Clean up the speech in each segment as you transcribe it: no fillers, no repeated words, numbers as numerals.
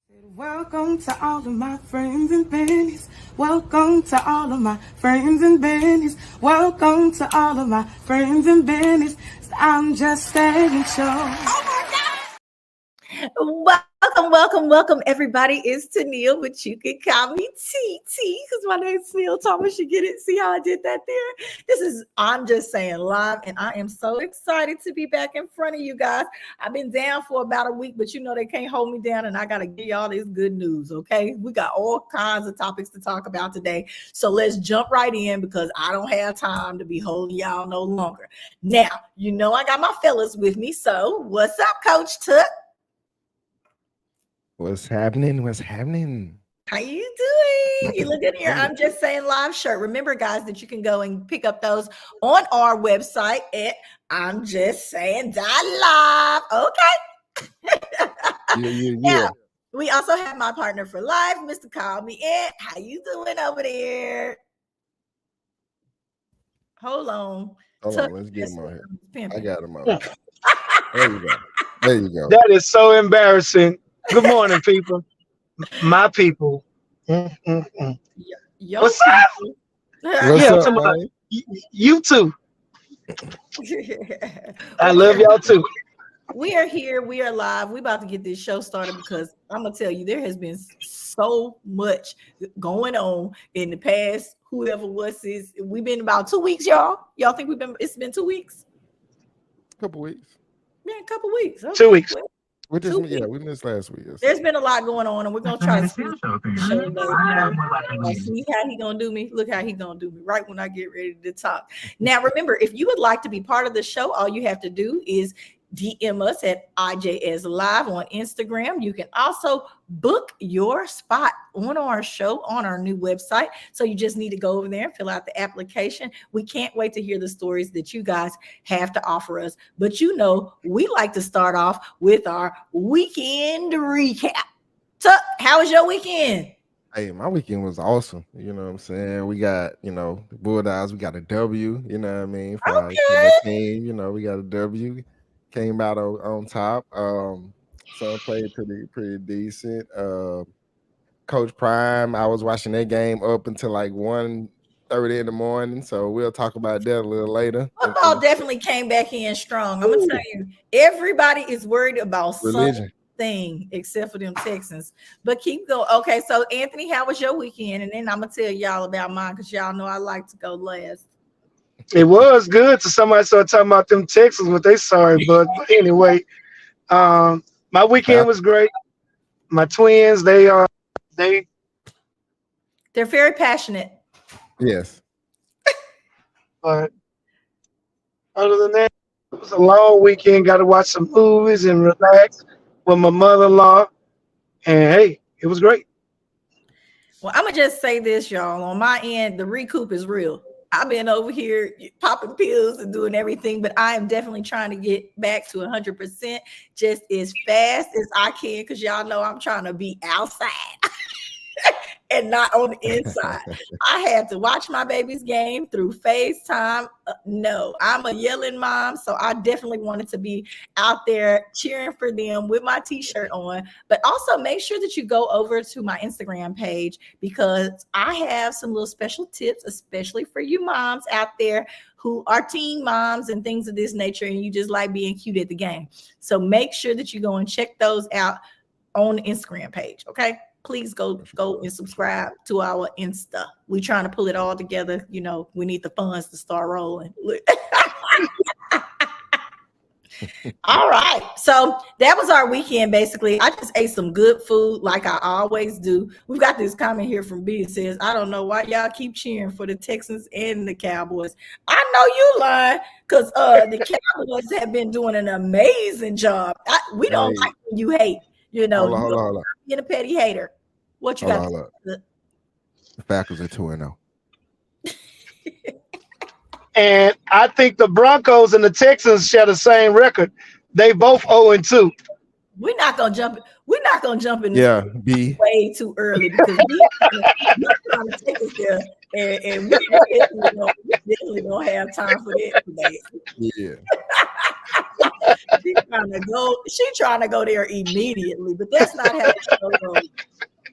Welcome to all of my friends and bennies. Welcome to all of my friends and bennies. Welcome to all of my friends and bennies. I'm just saying show. Welcome, everybody. It's Tennille, but you can call me TT because my name's Tennille Thomas. You get it? See how I did that there? This is I'm Just Saying Live, and I am so excited to be back in front of you guys. I've been down for about a week, but you know they can't hold me down, and I got to give y'all this good news, okay? We got all kinds of topics to talk about today, so let's jump right in because I don't have time to be holding y'all no longer. Now, you know I got my fellas with me, so what's up, Coach Tuck? What's happening? What's happening? How you doing? You look good in your I'm Just Saying Live shirt. Remember, guys, that you can go and pick up those on our website at I'm Just Saying Live. Okay. Yeah. Now, we also have my partner for life, Mr. Call Me Ed. How you doing over there? Hold on, let's get him out here. I got him out. There you go. That is so embarrassing. Good morning, people. My people. What's What's up? What's up, man? You too. I love y'all too. We are here. We are live. We about to get this show started because I'm gonna tell you there has been so much going on in the past. Whoever was this, we've been about 2 weeks, y'all. Y'all think it's been 2 weeks? Couple weeks. Yeah, a couple weeks. Okay. 2 weeks. We missed last week. There's been a lot going on, and we're gonna try to see how he gonna do me. Look how he gonna do me right when I get ready to talk. Now, remember, if you would like to be part of the show, all you have to do is DM us at IJSLive on Instagram. You can also book your spot on our show on our new website. So you just need to go over there and fill out the application. We can't wait to hear the stories that you guys have to offer us. But you know, we like to start off with our weekend recap. Tuck, how was your weekend? Hey, my weekend was awesome. You know what I'm saying? We got, the Bulldogs, we got a W, you know what I mean? For our team, we got a W. Came out on top. So played pretty decent. Coach Prime, I was watching that game up until like 1:30 in the morning. So we'll talk about that a little later. Football definitely came back in strong. I'm gonna tell you, everybody is worried about religion. Something except for them Texans. But keep going. Okay, so Anthony, how was your weekend? And then I'm gonna tell y'all about mine because y'all know I like to go last. It was good to somebody start talking about them Texans, what they sorry, but anyway, my weekend was great. My twins, they're very passionate. Yes. But other than that, it was a long weekend. Got to watch some movies and relax with my mother-in-law, and hey, it was great. Well, I'm gonna just say this, y'all. On my end, the recoup is real. I've been over here popping pills and doing everything, but I am definitely trying to get back to 100% just as fast as I can because y'all know I'm trying to be outside and not on the inside. I had to watch my baby's game through FaceTime. No, I'm a yelling mom, so I definitely wanted to be out there cheering for them with my t-shirt on. But also make sure that you go over to my Instagram page because I have some little special tips, especially for you moms out there who are teen moms and things of this nature, and you just like being cute at the game. So make sure that you go and check those out on the Instagram page, okay? Please go and subscribe to our Insta. We're trying to pull it all together. You know, we need the funds to start rolling. All right. So that was our weekend, basically. I just ate some good food like I always do. We've got this comment here from B. It says, I don't know why y'all keep cheering for the Texans and the Cowboys. I know you lying because the Cowboys have been doing an amazing job. We don't like when you hate. You know, hold on. You're a petty hater. What you got? The Falcons are 2-0. And I think the Broncos and the Texans share the same record. They both 0-2. We're not gonna jump in B way too early because we're trying to take us there, and we definitely don't have time for that today. Yeah. She trying to go there immediately, but that's not how the show goes.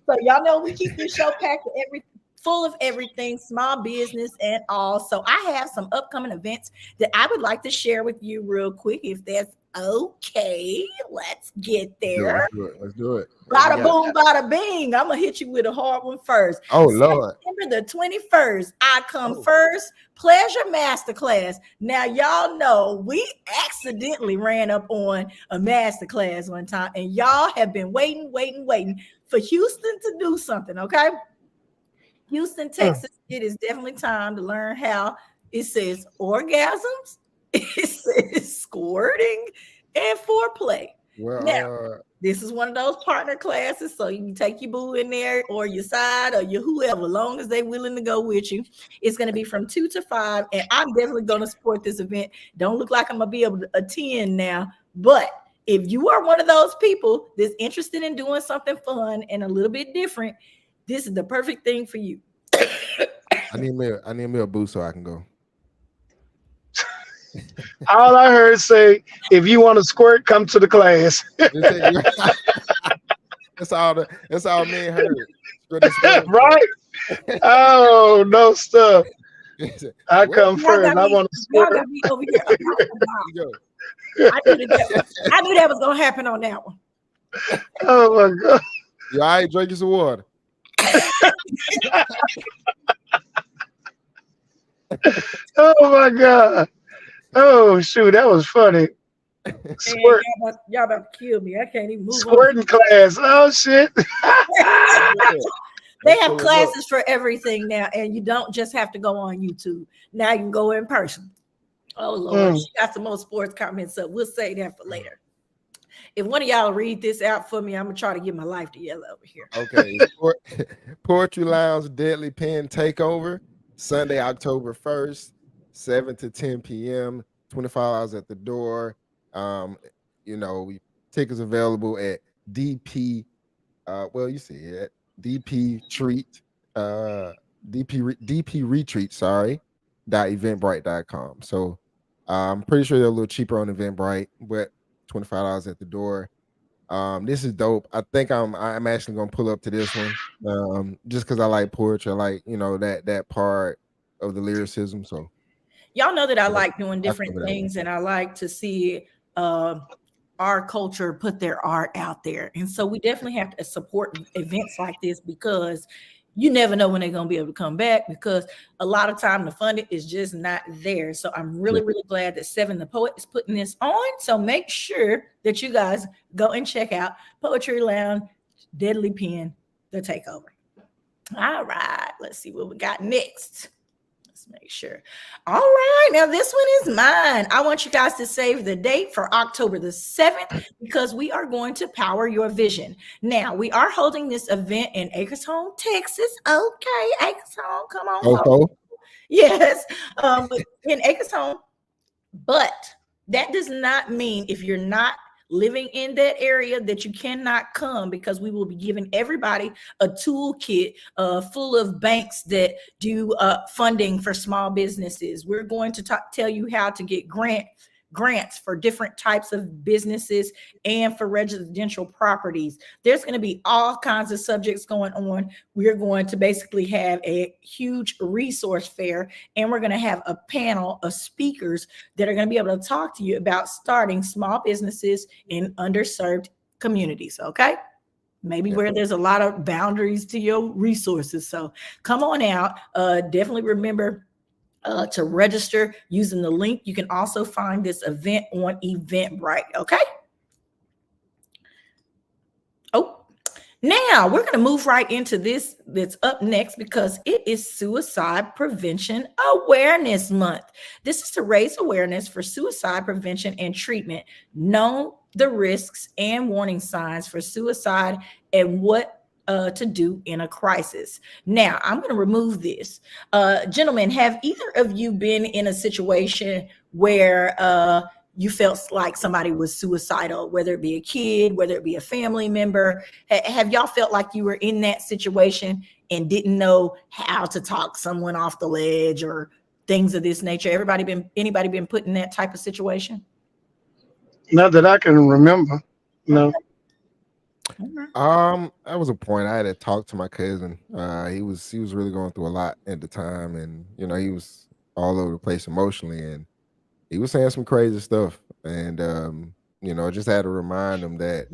So y'all know we keep this show packed with full of everything, small business and all. So I have some upcoming events that I would like to share with you real quick, if that's okay. Let's get there. Let's do it. Bada boom, bada bing. I'm gonna hit you with a hard one first. Oh Lord. September the 21st, I come first. Pleasure Masterclass. Now, y'all know we accidentally ran up on a masterclass one time, and y'all have been waiting for Houston to do something, okay? Houston, Texas, it is definitely time to learn how it says orgasms, it says squirting, and foreplay. Well, now, this is one of those partner classes, so you can take your boo in there or your side or your whoever, long as they're willing to go with you. It's going to be from 2 to 5, and I'm definitely going to support this event. Don't look like I'm going to be able to attend now, but if you are one of those people that's interested in doing something fun and a little bit different, this is the perfect thing for you. I need me a boo so I can go. All I heard say, if you want to squirt, come to the class. That's all me and her. Right? Oh, no stuff. I come first. I want to squirt. Over here. I knew that was gonna happen on that one. Oh my God. You all right? Drink some water. Oh my God. Oh shoot, that was funny. Squirt. Y'all about to kill me. I can't even move. Squirting class. Oh shit. They have classes for everything now, and you don't just have to go on YouTube. Now you can go in person. Oh Lord, she got some more sports comments up. We'll say that for later. If one of y'all read this out for me, I'm gonna try to get my life together over here. Okay. Poetry Lounge Deadly Pen Takeover, Sunday, October 1st, 7 to 10 p.m. 25 hours at the door. Tickets available at DP. You see it. DP Treat. DP Retreat. Sorry. .eventbrite.com. So I'm pretty sure they're a little cheaper on Eventbrite, but $25 at the door. This is dope. I think I'm actually gonna pull up to this one. Just because I like poetry, I like that part of the lyricism. So y'all know that I like doing different things, and I like to see our culture put their art out there. And so we definitely have to support events like this, because you never know when they're going to be able to come back, because a lot of time the funding is just not there. So I'm really glad that Seven the Poet is putting this on. So make sure that you guys go and check out Poetry Lounge Deadly Pen, the takeover. All right, let's see what we got next. Make sure. All right, now this one is mine. I want you guys to save the date for October the 7th, because we are going to power your vision. Now, we are holding this event in Acres Home, Texas. Okay, Acres Home, come on. Okay. Yes, in Acres Home. But that does not mean, if you're not living in that area, that you cannot come, because we will be giving everybody a toolkit full of banks that do funding for small businesses. We're going to tell you how to get grants for different types of businesses and for residential properties. There's going to be all kinds of subjects going on. We're going to basically have a huge resource fair, and we're going to have a panel of speakers that are going to be able to talk to you about starting small businesses in underserved communities. Okay. Maybe where there's a lot of boundaries to your resources. So come on out. Definitely remember to register using the link. You can also find this event on Eventbrite. Okay. Oh, now we're going to move right into this that's up next, because it is Suicide Prevention Awareness Month. This is to raise awareness for suicide prevention and treatment, know the risks and warning signs for suicide, and what to do in a crisis. Now, I'm going to remove this. Gentlemen, have either of you been in a situation where you felt like somebody was suicidal, whether it be a kid, whether it be a family member? Have y'all felt like you were in that situation and didn't know how to talk someone off the ledge or things of this nature? Anybody been put in that type of situation? Not that I can remember. No. That was a point I had to talk to my cousin. He was really going through a lot at the time, and he was all over the place emotionally, and he was saying some crazy stuff. And I just had to remind him that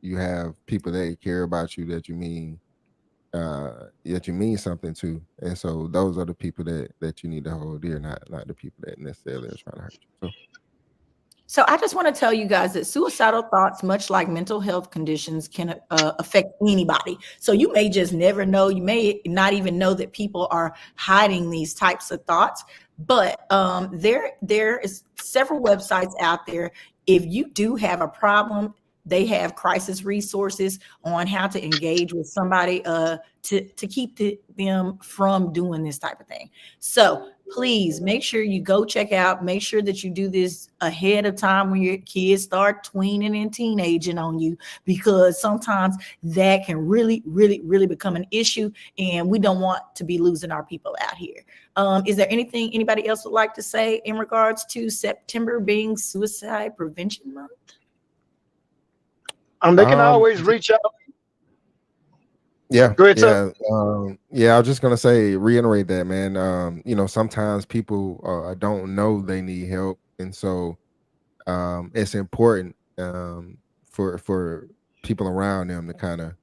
you have people that care about you, that you mean something to, and so those are the people that you need to hold dear, not the people that necessarily are trying to hurt you. So I just want to tell you guys that suicidal thoughts, much like mental health conditions, can affect anybody. So you may just never know. You may not even know that people are hiding these types of thoughts. But there is several websites out there. If you do have a problem, they have crisis resources on how to engage with somebody to keep them from doing this type of thing. So please make sure you go check out, make sure that you do this ahead of time when your kids start tweening and teenaging on you, because sometimes that can really, really, really become an issue, and we don't want to be losing our people out here. Is there anything anybody else would like to say in regards to September being Suicide Prevention Month? They can always reach out. Yeah, Go ahead, yeah. I was just gonna say, reiterate that, man. Sometimes people don't know they need help, and so it's important for people around them to kind of,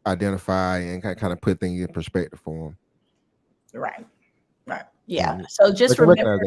identify and kind of put things in perspective for them. Right. Yeah. So just remember,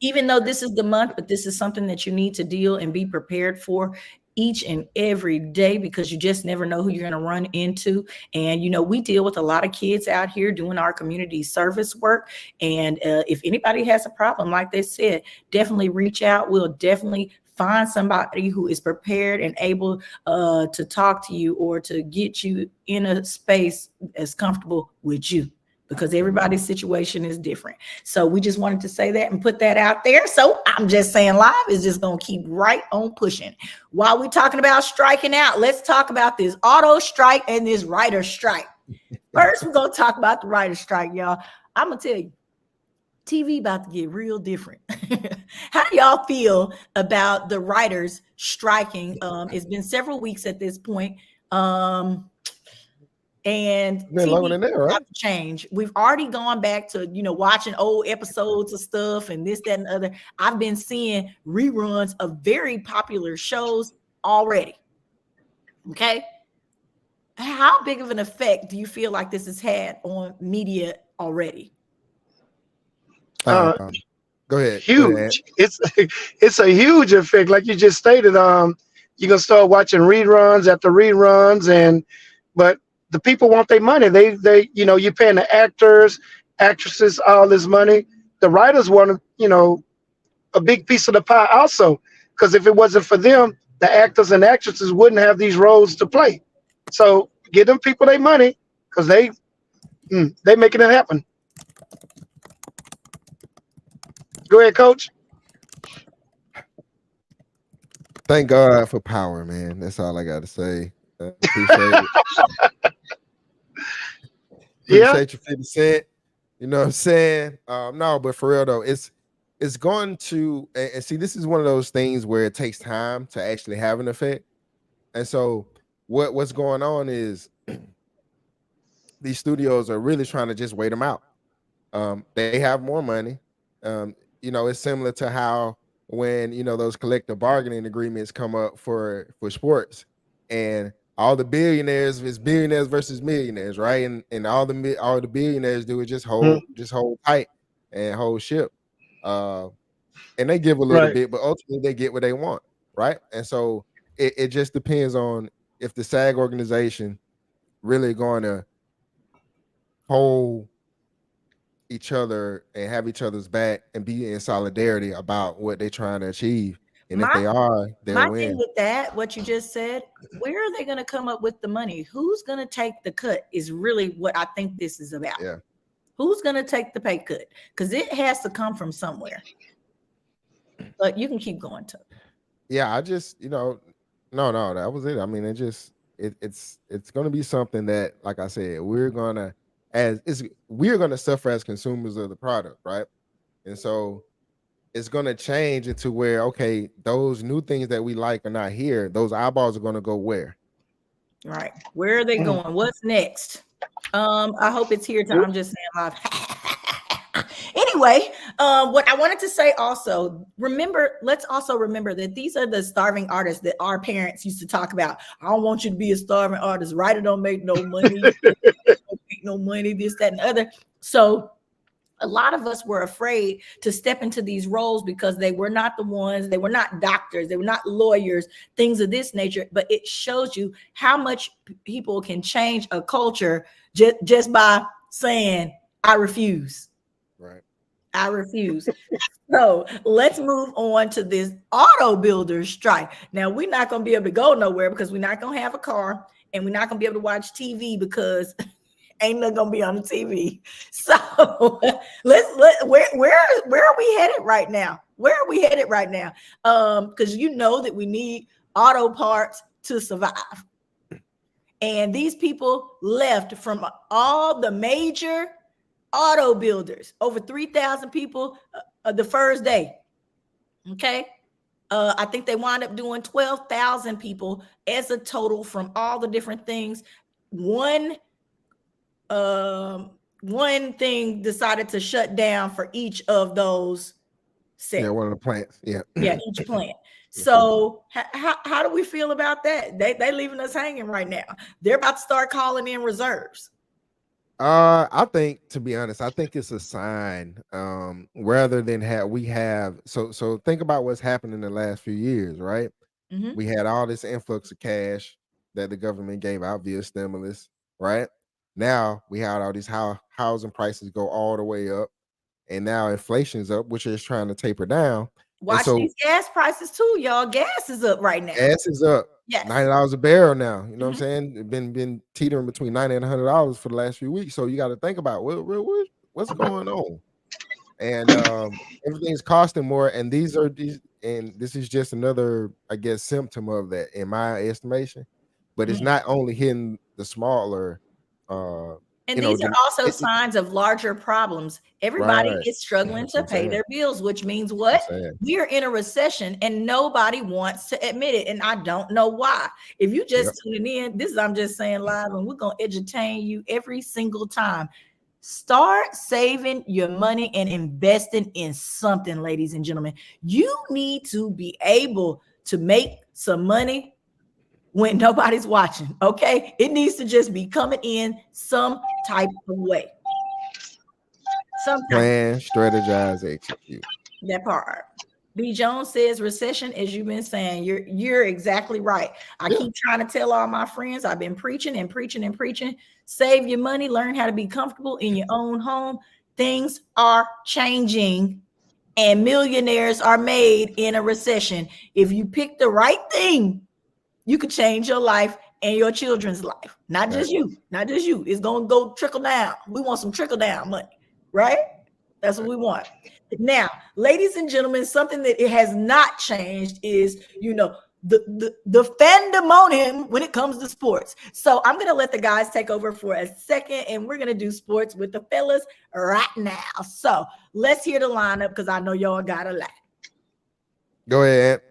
even though this is the month, but this is something that you need to deal and be prepared for each and every day, because you just never know who you're going to run into. And, we deal with a lot of kids out here doing our community service work. And if anybody has a problem, like they said, definitely reach out. We'll definitely find somebody who is prepared and able to talk to you or to get you in a space as comfortable with you, because everybody's situation is different. So we just wanted to say that and put that out there. So I'm just saying, live is just going to keep right on pushing. While we're talking about striking out, let's talk about this auto strike and this writer strike. First, we're going to talk about the writer strike, y'all. I'm going to tell you, TV about to get real different. How do y'all feel about the writers striking? It's been several weeks at this point. And longer than that, right? Have to change. We've already gone back to watching old episodes of stuff and this, that, and the other. I've been seeing reruns of very popular shows already. Okay, how big of an effect do you feel like this has had on media already? Go ahead. Huge. Go ahead. It's a huge effect, like you just stated. You're gonna start watching reruns after reruns, but the people want their money. They you're paying the actors, actresses all this money. The writers want a big piece of the pie also, because if it wasn't for them, the actors and actresses wouldn't have these roles to play. So give them people their money, because they making it happen. Go ahead, Coach. Thank God for power, man. That's all I got to say. Appreciate it. Appreciate you, 50 Cent. You know what I'm saying? No, but for real though, it's going to, and see, this is one of those things where it takes time to actually have an effect. And so what's going on is these studios are really trying to just wait them out. They have more money. It's similar to how when those collective bargaining agreements come up for sports, and all the billionaires, it's billionaires versus millionaires, right? And all the billionaires do is just hold tight and hold ship. And they give a little bit, but ultimately they get what they want, right? And so it just depends on if the SAG organization really going to hold each other and have each other's back and be in solidarity about what they're trying to achieve. And if they are, they'll win. Thing with that, what you just said, where are they going to come up with the money? Who's going to take the cut is really what I think this is about. Yeah. Who's going to take the pay cut? Because it has to come from somewhere. But you can keep going, to. Yeah, I just, no, that was it. I mean, it's going to be something that, like I said, we're going to suffer as consumers of the product, right? And so it's gonna change into where, okay, those new things that we like are not here. Those eyeballs are gonna go where? Right. Where are they going? What's next? I hope it's here. I'm just saying live. Anyway, what I wanted to say also, let's also remember that these are the starving artists that our parents used to talk about. I don't want you to be a starving artist. Writer don't make no money. Don't make no money, this, that, and the other. So a lot of us were afraid to step into these roles because they were not the ones, they were not doctors, they were not lawyers, things of this nature. But it shows you how much people can change a culture just by saying, I refuse. Right. I refuse. So let's move on to this auto builder strike. Now, we're not going to be able to go nowhere because we're not going to have a car and we're not going to be able to watch TV because ain't nothing gonna be on the TV. So where are we headed right now? Where are we headed right now? Because you know that we need auto parts to survive. And these people left from all the major auto builders, over 3,000 people the first day. Okay. I think they wound up doing 12,000 people as a total from all the different things. One thing decided to shut down for each of those sets. Yeah, one of the plants. Yeah. Yeah, each plant. So how do we feel about that? They leaving us hanging right now. They're about to start calling in reserves. I think, to be honest, I think it's a sign. Rather than so think about what's happened in the last few years, right? Mm-hmm. We had all this influx of cash that the government gave out via stimulus, right? Now we had all these housing prices go all the way up, and now inflation's up, which is trying to taper down. Watch these gas prices too, y'all. Gas is up right now. Gas is up. Yes. $90 a barrel now. You know what I'm saying? Been teetering between $90 and $100 for the last few weeks. So you got to think about what's going on. And everything's costing more. And this is just another, I guess, symptom of that, in my estimation. But it's not only hitting the smaller. And these are also signs of larger problems. Everybody is struggling to pay their bills, which means what? We are in a recession and nobody wants to admit it. And I don't know why. If you just tuning in, I'm just saying live, and we're going to entertain you every single time. Start saving your money and investing in something, ladies and gentlemen. You need to be able to make some money when nobody's watching, okay? It needs to just be coming in some type of way. Plan, strategize, execute. That part. B. Jones says recession, as you've been saying. You're exactly right. I keep trying to tell all my friends, I've been preaching and preaching and preaching. Save your money, learn how to be comfortable in your own home. Things are changing and millionaires are made in a recession. If you pick the right thing, you could change your life and your children's life. Not just you. It's going to go trickle down. We want some trickle down money, right? That's what we want. Now, ladies and gentlemen, something that it has not changed is, the pandemonium when it comes to sports. So I'm going to let the guys take over for a second, and we're going to do sports with the fellas right now. So let's hear the lineup because I know y'all got a lot. Go ahead.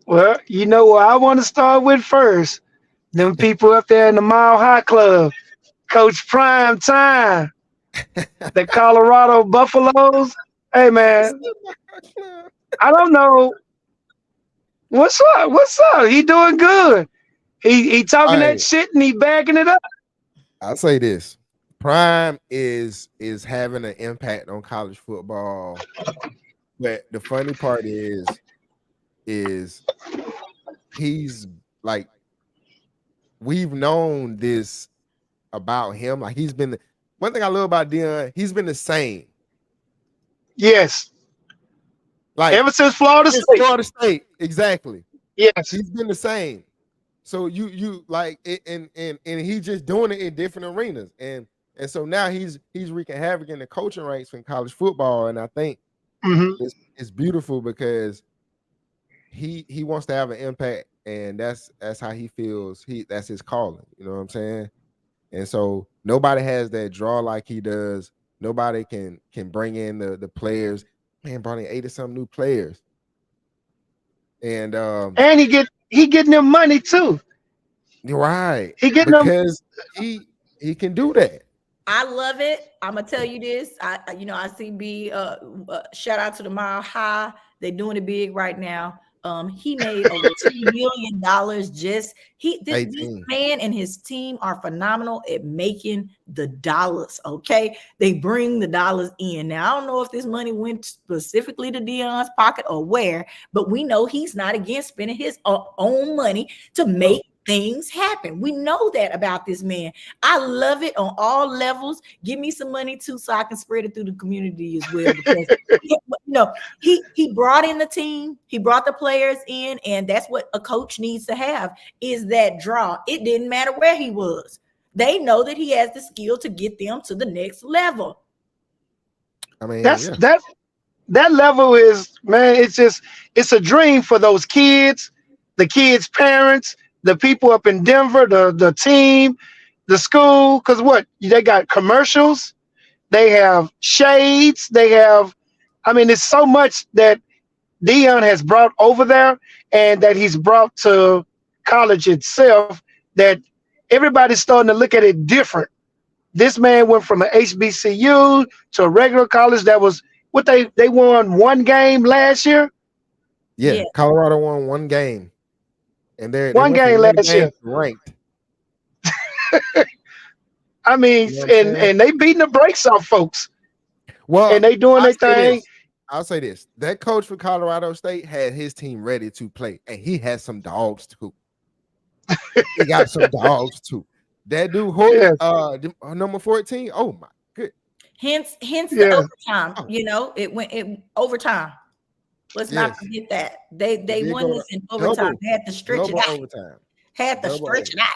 Well, you know what I want to start with first. Them people up there in the Mile High Club, Coach Prime Time, the Colorado Buffaloes. Hey, man, I don't know. What's up? He doing good. He talking that shit and he backing it up. I'll say this. Prime is having an impact on college football. But the funny part is he's like, we've known this about him. Like, he's been one thing I love about Dion, he's been the same. Yes. Like ever since Florida State. Florida State, exactly. Yes. He's been the same. So you like it, and he's just doing it in different arenas. And so now he's wreaking havoc in the coaching ranks in college football. And I think it's beautiful because he wants to have an impact, and that's how he feels. That's his calling. You know what I'm saying? And so nobody has that draw like he does. Nobody can bring in the players. Man, brought in 80 some new players, and And he getting them money too. you're right, He getting them. because he can do that. I love it. I'm gonna tell you this. I see shout out to the Mile High. They're doing it big right now. He made over $2 million. This 18. man and his team are phenomenal at making the dollars. Okay, they bring the dollars in. Now I don't know if this money went specifically to Dion's pocket or where, but we know he's not against spending his own money to make things happen. We know that about this man. I love it on all levels. Give me some money too, so I can spread it through the community as well. Because he brought in the team, he brought the players in, and that's what a coach needs to have, is that draw. It didn't matter where he was. They know that he has the skill to get them to the next level. I mean, That level is, man, it's a dream for those kids, the kids' parents, the people up in Denver, the team, the school. Because what? They got commercials, they have shades, they have, I mean, it's so much that Dion has brought over there and that he's brought to college itself, that everybody's starting to look at it different. This man went from an HBCU to a regular college that was what they won one game last year. yeah. Colorado won one game, and they One went from game last year. ranked. I mean, You know what I'm saying? and they beating the brakes off folks, Well, and they doing their thing. I'll say this: that coach for Colorado State had his team ready to play, and he had some dogs too. He got some dogs too. That dude, Yes. number 14. Oh my good. Hence Yeah. the overtime. It went overtime. Let's not Yes. forget that. They did won go this in overtime. double- They had to stretch it Double out. overtime. Had to double stretch it out.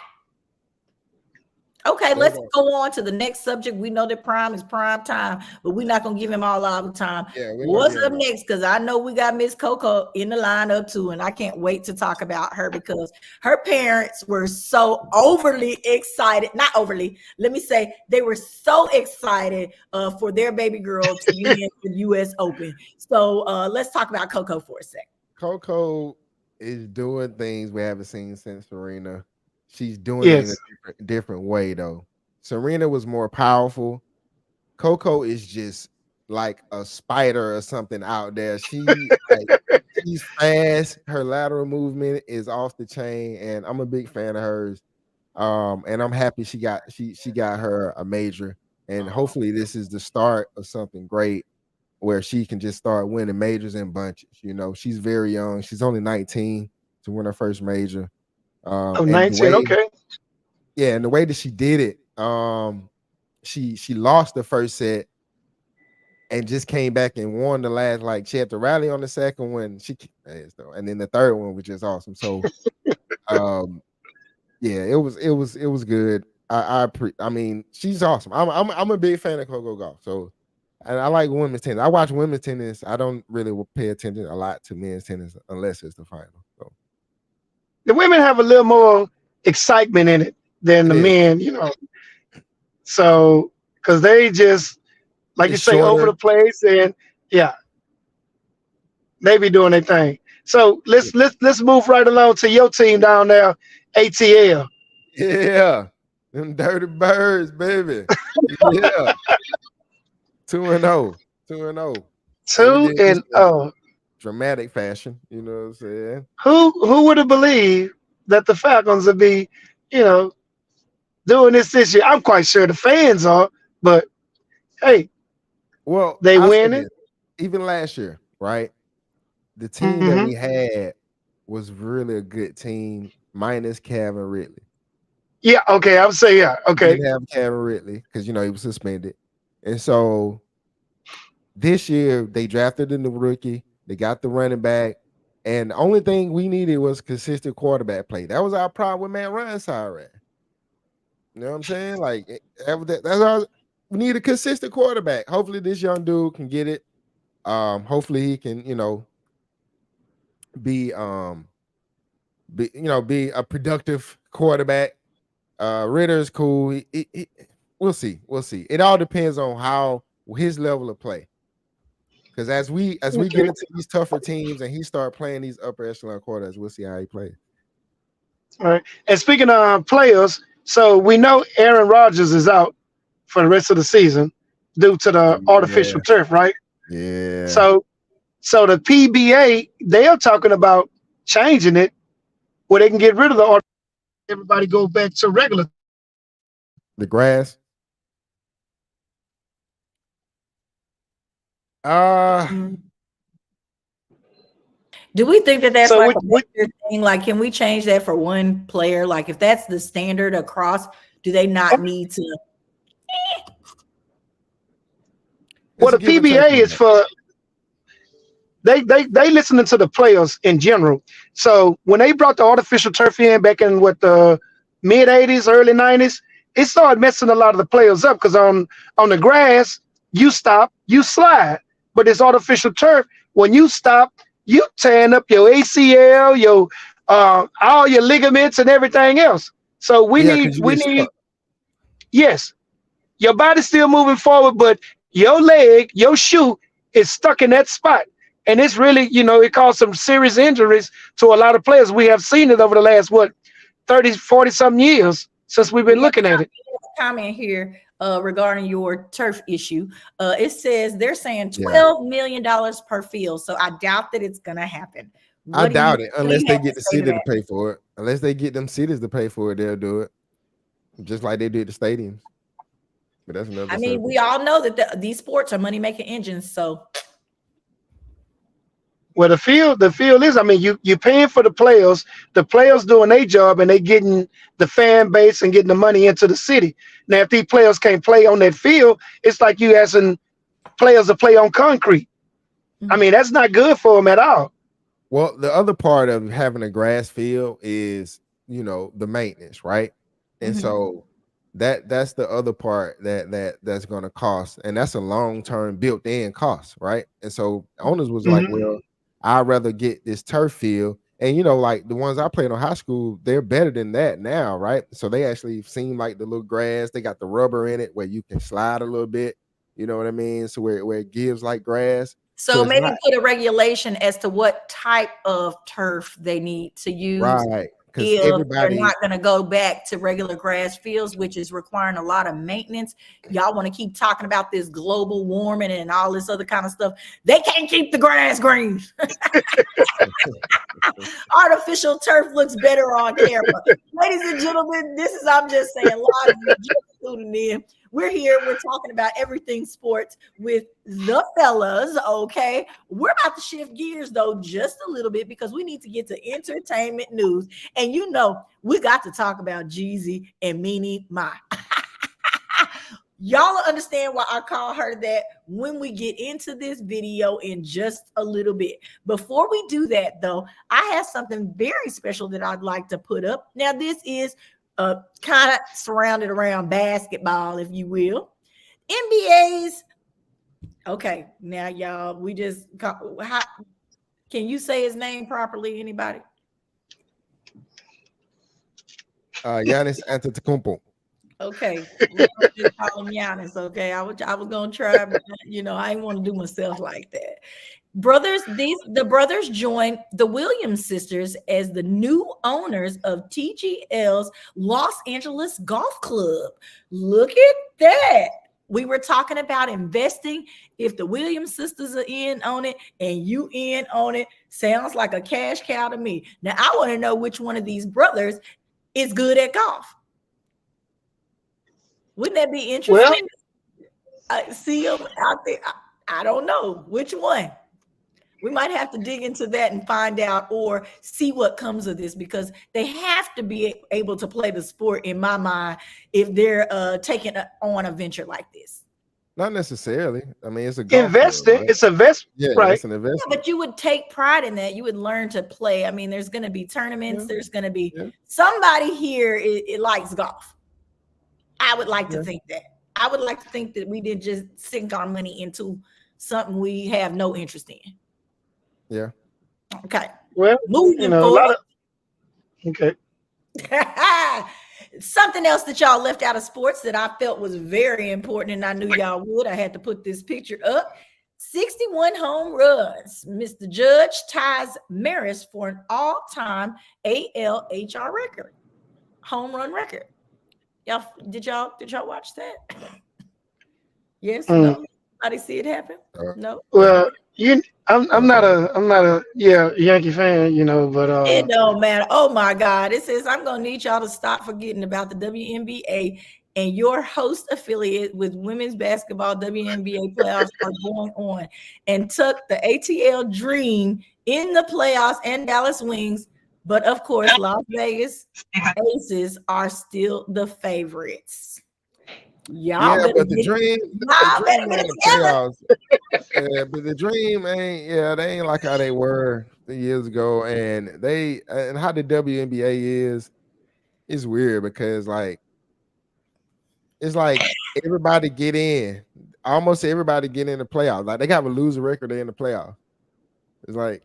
Okay, let's go on to the next subject. We know that Prime is prime time, but we're not gonna give him all our time. Yeah, we're not What's giving up him next? Because I know we got Miss Coco in the lineup too, and I can't wait to talk about her because her parents were so overly excited. Not overly, let me say they were so excited for their baby girl to win the U.S. Open. So let's talk about Coco for a second. Coco is doing things we haven't seen since Serena. She's doing it in Yes. a different way though. Serena was more powerful. Coco is just like a spider or something out there. She's fast. Her lateral movement is off the chain, and I'm a big fan of hers. And I'm happy she got her a major, and hopefully this is the start of something great where she can just start winning majors in bunches. She's very young. She's only 19 to win her first major. Oh, And 19. Okay. and the way that she did it, she lost the first set and just came back and won the last. Like, she had to rally on the second one. She kicked ass though, and then the third one was just awesome. So, yeah, it was good. I mean, she's awesome. I'm a big fan of Coco Gauff. So, and I like women's tennis. I watch women's tennis. I don't really pay attention a lot to men's tennis unless it's the final. So. The women have a little more excitement in it than the men, So, because they just, like you say, over the place, and yeah, they be doing their thing. So let's move right along to your team down there, ATL. Yeah, them dirty birds, baby. Yeah, 2-0, 2-0, 2-0. Dramatic fashion. You know what I'm saying? Who would have believed that the Falcons would be, doing this year? I'm quite sure the fans are, but hey, well, they winning. Even last year, right? The team that we had was really a good team, minus Calvin Ridley. Yeah, okay, I would say yeah. Okay. We didn't have Calvin Ridley because he was suspended. And so this year they drafted a new rookie, they got the running back, and the only thing we needed was consistent quarterback play. That was our problem with Matt Ryan's side. You know what I'm saying? Like, that's all. We need a consistent quarterback. Hopefully this young dude can get it. Hopefully he can, be a productive quarterback. Ritter's cool. We'll see. It all depends on how his level of play. Because as we get into these tougher teams and he start playing these upper echelon quarters, we'll see how he plays. All right. And speaking of players, so we know Aaron Rodgers is out for the rest of the season due to the artificial turf, right? Yeah. So the PBA, they are talking about changing it where they can get rid of the everybody go back to regular. The grass. Do we think that that's So like a major thing? Like, can we change that for one player? Like, if that's the standard across, do they not need to? Well, the PBA is for they listening to the players in general. So when they brought the artificial turf in back in the mid 80s, early 90s, it started messing a lot of the players up because on the grass, you stop, you slide. But it's artificial turf. When you stop, you tearing up your ACL, your all your ligaments and everything else. So we need yes, your body's still moving forward, but your leg, your shoe is stuck in that spot. And it's really, it caused some serious injuries to a lot of players. We have seen it over the last, 30, 40 something years since we've been looking at it. Comment here regarding your turf issue. It says they're saying $12 million per field. So I doubt that it's going to happen. I doubt it unless they get the city to pay for it. Unless they get them cities to pay for it, they'll do it. Just like they did the stadiums. But that's another. I mean, we all know that these sports are money-making engines. So, well, the field is. I mean, you paying for the players doing their job, and they getting the fan base and getting the money into the city. Now, if these players can't play on that field, it's like you asking players to play on concrete. Mm-hmm. I mean, that's not good for them at all. Well, the other part of having a grass field is, the maintenance, right? And so that's the other part that's going to cost, and that's a long-term built-in cost, right? And so owners was like, well, I'd rather get this turf field, and like the ones I played in high school, they're better than that now, right? So they actually seem like the little grass. They got the rubber in it where you can slide a little bit. You know what I mean? So where it gives like grass. So maybe put a regulation as to what type of turf they need to use. Right. If they're not going to go back to regular grass fields, which is requiring a lot of maintenance. Y'all want to keep talking about this global warming and all this other kind of stuff. They can't keep the grass green. Artificial turf looks better on camera. Ladies and gentlemen, I'm just saying, a lot of you just tuning in. We're here. We're talking about everything sports with the fellas, okay? We're about to shift gears, though, just a little bit because we need to get to entertainment news. And we got to talk about Jeezy and Meanie Mai. Y'all understand why I call her that when we get into this video in just a little bit. Before we do that, though, I have something very special that I'd like to put up. Now, this is kind of surrounded around basketball, if you will. NBA's okay. Now, y'all, can you say his name properly? Anybody? Giannis Antetokounmpo. Okay, just call him Giannis. Okay, I was gonna try, but I didn't want to do myself like that. The brothers joined the Williams sisters as the new owners of TGL's Los Angeles Golf Club. Look at that. We were talking about investing. If the Williams sisters are in on it and you in on it, sounds like a cash cow to me. Now, I want to know which one of these brothers is good at golf. Wouldn't that be interesting? Well, I see them out there. I don't know which one. We might have to dig into that and find out or see what comes of this, because they have to be able to play the sport, in my mind, if they're taking on a venture like this. Not necessarily. I mean, it's a golf investing. Right? It's a investment. Yeah, right. It's an investment. Yeah, but you would take pride in that. You would learn to play. I mean, there's going to be tournaments. Yeah. There's going to be somebody here. It likes golf. I would like to think that. I would like to think that we didn't just sink our money into something we have no interest in. Yeah. Okay. Well, moving forward. Okay. Something else that y'all left out of sports that I felt was very important, and I knew y'all would. I had to put this picture up. 61 home runs. Mr. Judge ties Maris for an all-time ALHR record, home run record. Y'all did y'all watch that? Yes, no. Anybody see it happen? No. Well, I'm not a Yankee fan, but It don't matter. Oh my God. It says I'm gonna need y'all to stop forgetting about the WNBA and your host affiliate with women's basketball WNBA playoffs are going on, and took the ATL Dream in the playoffs and Dallas Wings. But of course, Las Vegas Aces are still the favorites. Y'all better but the get, dream, y'all better get it together. yeah, but the dream ain't, they ain't like how they were years ago, and how the WNBA is weird because it's like everybody get in, almost everybody get in the playoffs. Like they got a loser record, they in the playoffs. It's like,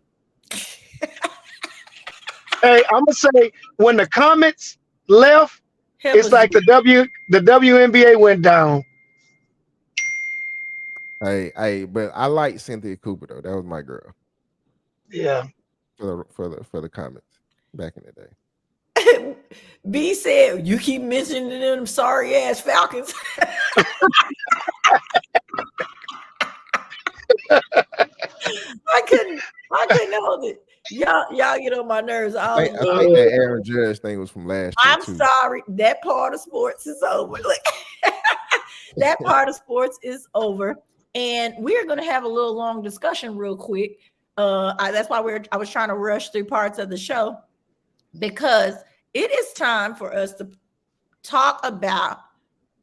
hey, I'm gonna say when the Comets left, it's like the WNBA went down. hey, but I like Cynthia Cooper though. That was my girl. Yeah. For the Comets back in the day. B said, "You keep mentioning them sorry ass Falcons." I couldn't hold it. Y'all get on my nerves. I think that Aaron Judge thing was from last year. I'm sorry. That part of sports is over. That part of sports is over. And we're going to have a little long discussion real quick. That's why I was trying to rush through parts of the show, because it is time for us to talk about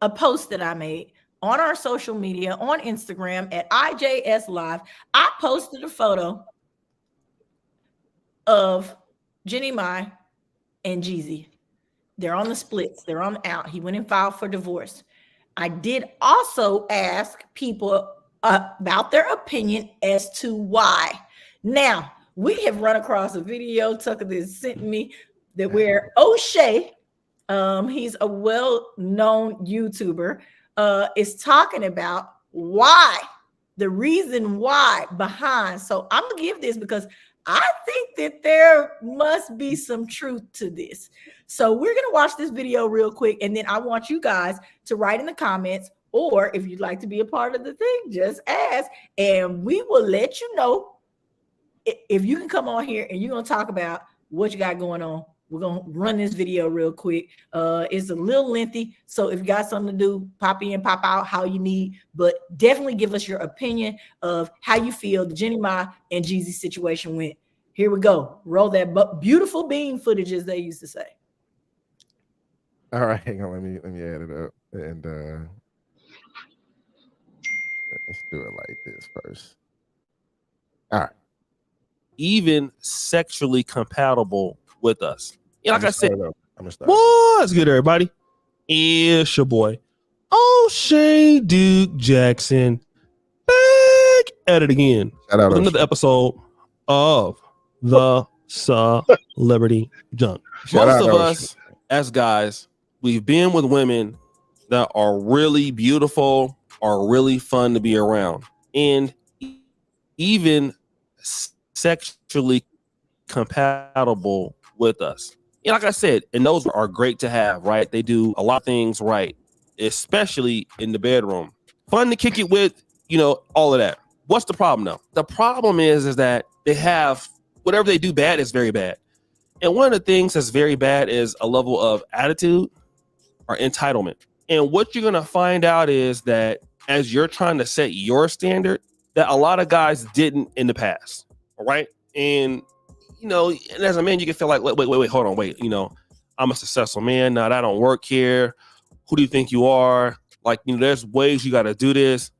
a post that I made on our social media, on Instagram at IJSLive. I posted a photo of Jenny Mai and Jeezy. They're on the splits. They're on the out. He went and filed for divorce. I did also ask people about their opinion as to why. Now, we have run across a video Tucker that sent me that where O'Shea, he's a well-known YouTuber, is talking about the reason why behind. So I'm going to give this because I think that there must be some truth to this. So we're going to watch this video real quick, and then I want you guys to write in the comments, or if you'd like to be a part of the thing, just ask, and we will let you know if you can come on here and you're going to talk about what you got going on. We're going to run this video real quick. It's a little lengthy, so if you got something to do, pop in, pop out, how you need, but definitely give us your opinion of how you feel the Jenny Mai and Jeezy situation went. Here we go. Roll that beautiful bean footage, as they used to say. All right, hang on. Let me add it up, and let's do it like this first. All right. Even sexually compatible with us. Like I said, I'm gonna start. What's good, everybody? It's your boy, O'Shea Duke Jackson, back at it again with another episode of the Celebrity Junk. Most of us, as guys, we've been with women that are really beautiful, are really fun to be around, and even sexually compatible with us. Like I said, and those are great to have, right? They do a lot of things right, especially in the bedroom. Fun to kick it with, all of that. What's the problem though? The problem is that they have whatever they do bad is very bad. And one of the things that's very bad is a level of attitude or entitlement. And what you're going to find out is that as you're trying to set your standard, that a lot of guys didn't in the past. All right. And, and as a man, you can feel like, wait, hold on, wait, I'm a successful man. Now that don't work here. Who do you think you are? Like, there's ways you got to do this.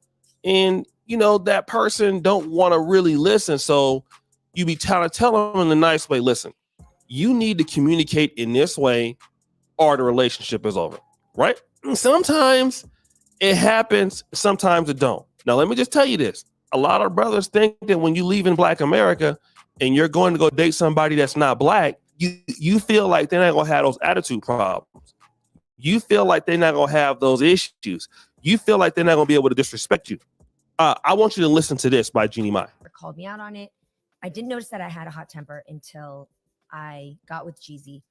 And, that person don't want to really listen. So you be trying to tell them in a nice way, listen, you need to communicate in this way or the relationship is over. Right. And sometimes it happens. Sometimes it don't. Now, let me just tell you this. A lot of brothers think that when you leave in Black America and you're going to go date somebody that's not Black, you feel like they're not going to have those attitude problems. You feel like they're not going to have those issues. You feel like they're not going to be able to disrespect you. I want you to listen to this by Jeannie Mai. Called me out on it. I didn't notice that I had a hot temper until I got with Jeezy.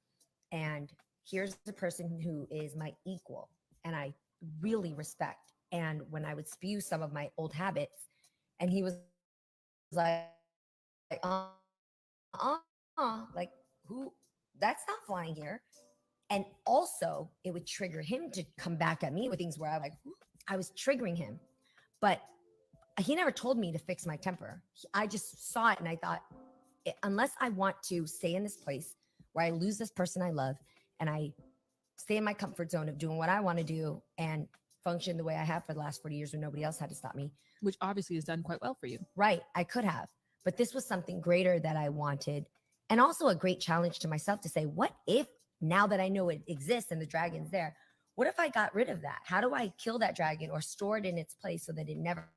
And here's the person who is my equal and I really respect. And when I would spew some of my old habits, and he was like like, who? That's not flying here. And also, it would trigger him to come back at me with things where I'm like, I was triggering him. But he never told me to fix my temper. I just saw it and I thought, unless I want to stay in this place where I lose this person I love and I stay in my comfort zone of doing what I want to do and function the way I have for the last 40 years when nobody else had to stop me. Which obviously has done quite well for you. Right. I could have. But this was something greater that I wanted. And also a great challenge to myself to say, what if now that I know it exists and the dragon's there, what if I got rid of that? How do I kill that dragon or store it in its place so that it never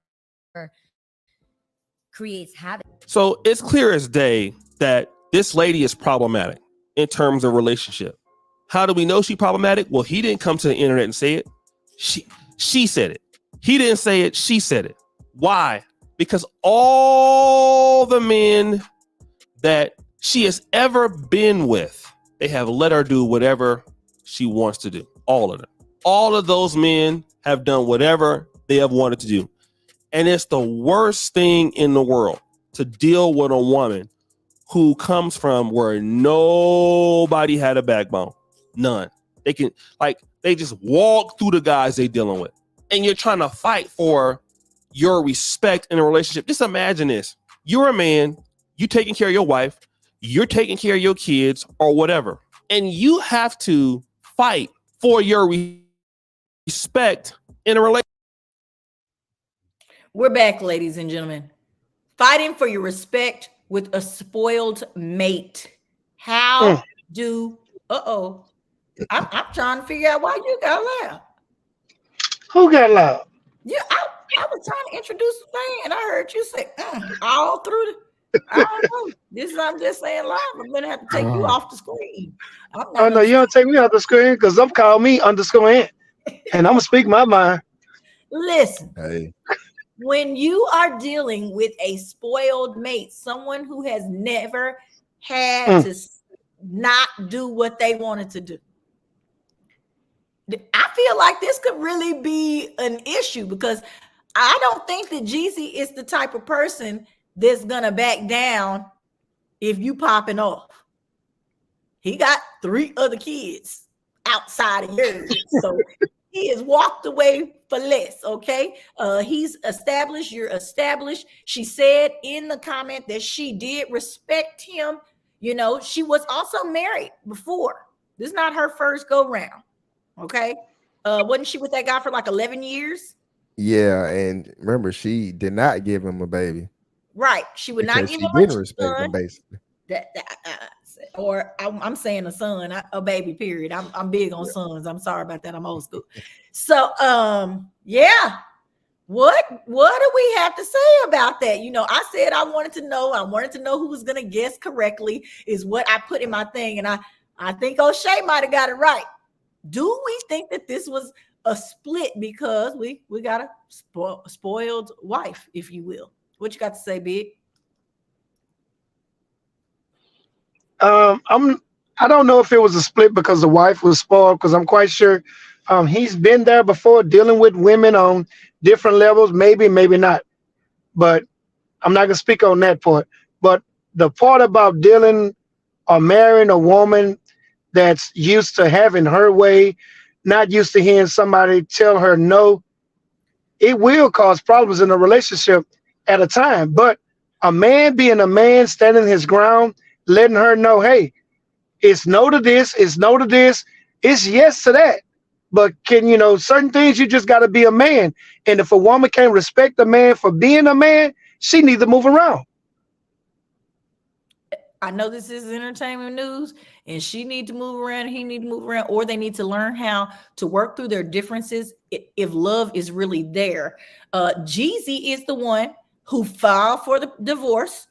creates havoc? So it's clear as day that this lady is problematic in terms of relationship. How do we know she's problematic? Well, he didn't come to the internet and say it. She said it. He didn't say it. She said it. Why? Because all the men that she has ever been with, they have let her do whatever she wants to do. All of them. All of those men have done whatever they have wanted to do. And it's the worst thing in the world to deal with a woman who comes from where nobody had a backbone. None. They just walk through the guys they dealing with. And you're trying to fight for your respect in a relationship. Just imagine this. You're a man, you taking care of your wife, you're taking care of your kids or whatever. And you have to fight for your respect in a relationship. We're back, ladies and gentlemen. Fighting for your respect with a spoiled mate. How do, I'm trying to figure out why you got loud. Who got loud? Yeah, I was trying to introduce the thing and I heard you say, all through the, I don't know. This is, I'm just saying live. I'm going to have to take you off the screen. Oh, no, you don't take me off the screen because I'm calling me _Ant. And I'm going to speak my mind. Listen. Hey. When you are dealing with a spoiled mate, someone who has never had to not do what they wanted to do, I feel like this could really be an issue because I don't think that Jeezy is the type of person that's going to back down if you popping off. He got 3 other kids outside of yours. So he has walked away for less, okay? He's established, you're established. She said in the comment that she did respect him. You know, she was also married before. This is not her first go round, okay? Wasn't she with that guy for like 11 years? Yeah, and remember, she did not give him a baby. Right. She would not give him a son. Basically. Or I'm saying a son, a baby, period. I'm big on sons. I'm sorry about that. I'm old school. So, yeah. What do we have to say about that? You know, I said I wanted to know who was going to guess correctly is what I put in my thing. And I think O'Shea might have got it right. Do we think that this was a split because we got a spoiled wife, if you will? What you got to say, Big? I don't know if it was a split because the wife was spoiled, because I'm quite sure he's been there before dealing with women on different levels, maybe not, but I'm not gonna speak on that part. But the part about dealing or marrying a woman that's used to having her way, not used to hearing somebody tell her no, it will cause problems in a relationship at a time. But a man being a man, standing his ground, letting her know, hey, it's no to this, it's no to this, it's yes to that. But certain things you just got to be a man. And if a woman can't respect a man for being a man, she needs to move around. I know this is entertainment news, and she need to move around, he need to move around, or they need to learn how to work through their differences if love is really there. Jeezy is the one who filed for the divorce.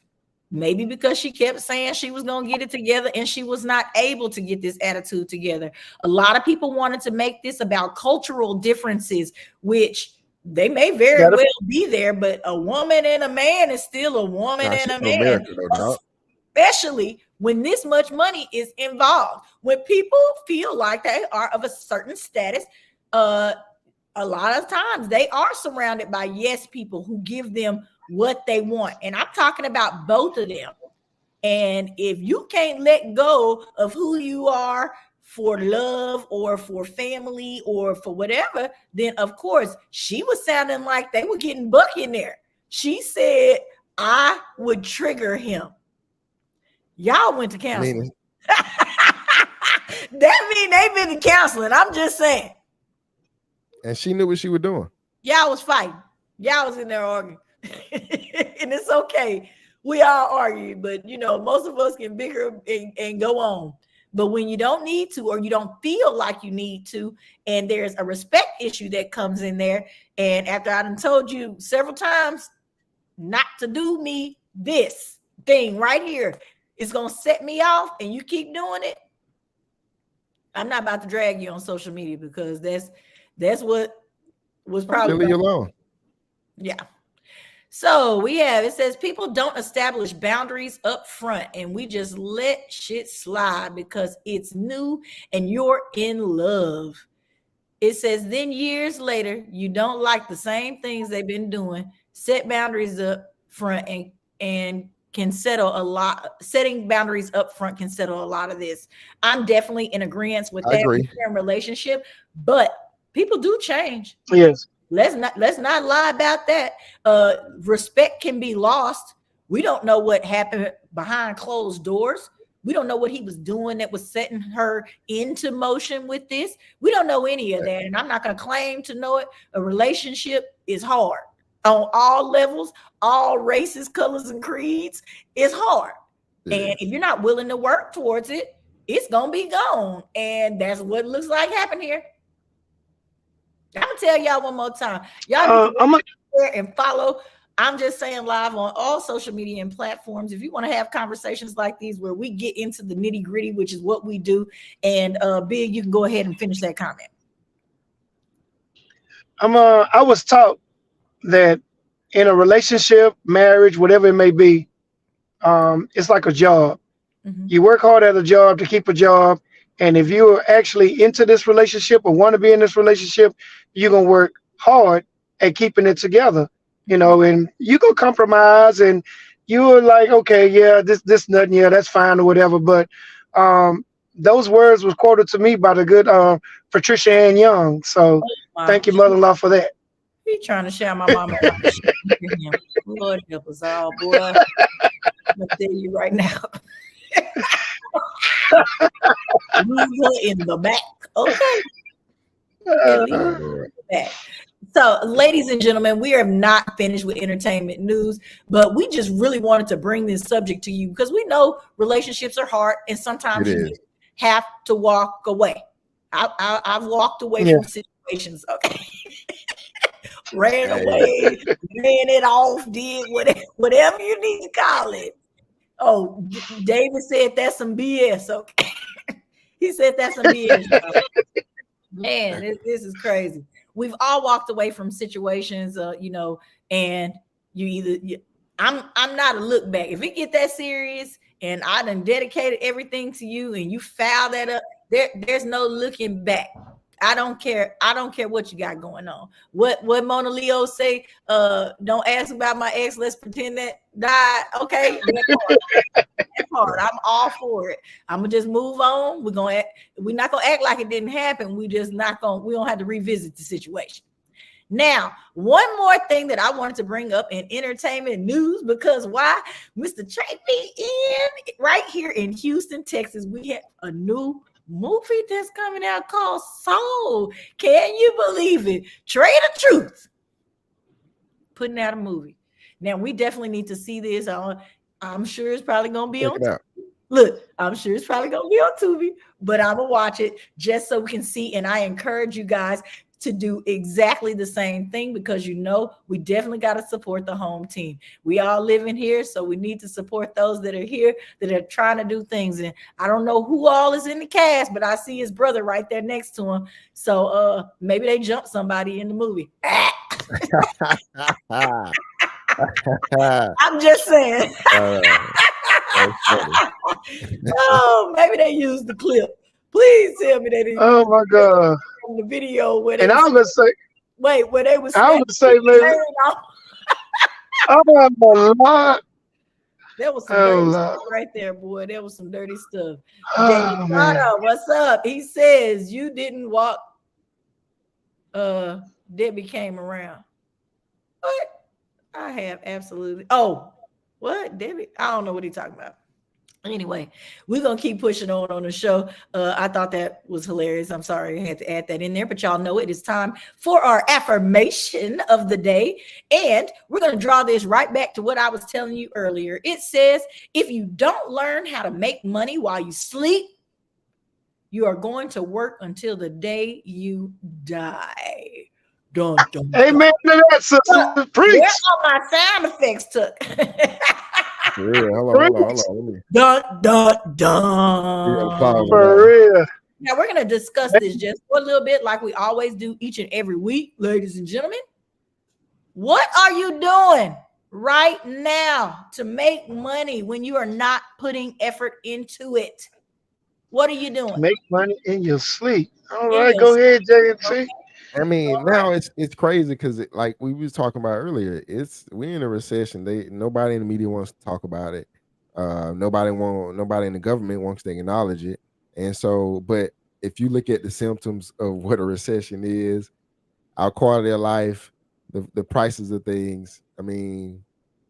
Maybe because she kept saying she was going to get it together and she was not able to get this attitude together. A lot of people wanted to make this about cultural differences, which they may very well be there, but a woman and a man is still a woman and a man, America, though, especially when this much money is involved. When people feel like they are of a certain status, a lot of times they are surrounded by yes people who give them what they want. And I'm talking about both of them. And if you can't let go of who you are for love or for family or for whatever, then of course she was sounding like they were getting buck in there. She said, I would trigger him. Y'all went to counseling. That mean they've been in counseling. I'm just saying. And she knew what she was doing. Y'all was fighting. Y'all was in there arguing. And it's okay. We all argue, but most of us can bicker and go on. But when you don't need to, or you don't feel like you need to, and there's a respect issue that comes in there, and after I done told you several times not to do me this thing right here, it's gonna set me off, and you keep doing it, I'm not about to drag you on social media, because that's what was probably leave you alone. Yeah. So it says people don't establish boundaries up front and we just let shit slide because it's new and you're in love. It says then years later, you don't like the same things they've been doing. Set boundaries up front and can settle a lot. Setting boundaries up front can settle a lot of this. I'm definitely in agreement with that relationship, but people do change. Yes. Let's not lie about that. Respect can be lost. We don't know what happened behind closed doors. We don't know what he was doing that was setting her into motion with this. We don't know any of that. And I'm not going to claim to know it. A relationship is hard on all levels, all races, colors, and creeds. It's hard. And if you're not willing to work towards it, it's going to be gone. And that's what it looks like happened here. I'm gonna tell y'all one more time. Y'all need to share and follow. I'm Just Saying Live on all social media and platforms. If you want to have conversations like these where we get into the nitty gritty, which is what we do, and Big, you can go ahead and finish that comment. I was taught that in a relationship, marriage, whatever it may be, it's like a job. Mm-hmm. You work hard at a job to keep a job. And if you're actually into this relationship or want to be in this relationship, you're going to work hard at keeping it together, and you go compromise and you're like, okay, yeah, this nothing. Yeah, that's fine or whatever. But those words was quoted to me by the good Patricia Ann Young. So thank you, mother-in-law, for that. He trying to shout my mama out. Lord help us all, boy. I'm going to tell you right now. Leave her in the back. Okay. So, ladies and gentlemen, we are not finished with entertainment news, but we just really wanted to bring this subject to you because we know relationships are hard and sometimes you have to walk away. I've walked away from situations. Okay. Ran away, ran it off, did whatever you need to call it. Oh, David said that's some BS. Okay. He said that's some BS. Man, this is crazy. We've all walked away from situations, and I'm not a look back. If it get that serious and I done dedicated everything to you and you foul that up, there's no looking back. I don't care. I don't care what you got going on. What Mona Leo say? Don't ask about my ex. Let's pretend that died. Okay, that's hard. I'm all for it. I'm gonna just move on. We're not gonna act like it didn't happen. We don't have to revisit the situation. Now, one more thing that I wanted to bring up in entertainment news, because why? Mr. right here in Houston, Texas, we have a new movie that's coming out called Soul. Can you believe it? Trade of Truth putting out a movie. Now we definitely need to see this. I'm sure it's probably gonna be on. Look, I'm sure it's probably gonna be on Tubi, but I'm gonna watch it just so we can see. And I encourage you guys to do exactly the same thing, because we definitely got to support the home team. We all live in here, so we need to support those that are here that are trying to do things. And I don't know who all is in the cast, but I see his brother right there next to him. So maybe they jumped somebody in the movie. I'm just saying. Oh, maybe they used the clip. Please tell me they didn't. Oh my God! From the video where and I was gonna say, where they was. I was gonna say, maybe. Oh my Lord! There was some dirty stuff right there, boy. There was some dirty stuff. David Carter, what's up? He says you didn't walk. Debbie came around. What? I have absolutely. Oh, what? Debbie? I don't know what he's talking about. Anyway, we're going to keep pushing on the show. I thought that was hilarious. I'm sorry I had to add that in there, but y'all know it is time for our affirmation of the day. And we're going to draw this right back to what I was telling you earlier. It says, if you don't learn how to make money while you sleep, you are going to work until the day you die. Dun, dun, dun. Amen to that, sister. Preach. Where are my sound effects took? Yeah, hold on. Dun, dun, dun. For real. Now we're going to discuss this just for a little bit, like we always do each and every week, ladies and gentlemen. What are you doing right now to make money when you are not putting effort into it? What are you doing? Make money in your sleep. All right, go ahead, JMC. Okay. I mean, now it's crazy because like we was talking about earlier, we're in a recession. Nobody in the media wants to talk about it. Nobody in the government wants to acknowledge it. And so, but if you look at the symptoms of what a recession is, our quality of life, the prices of things, I mean,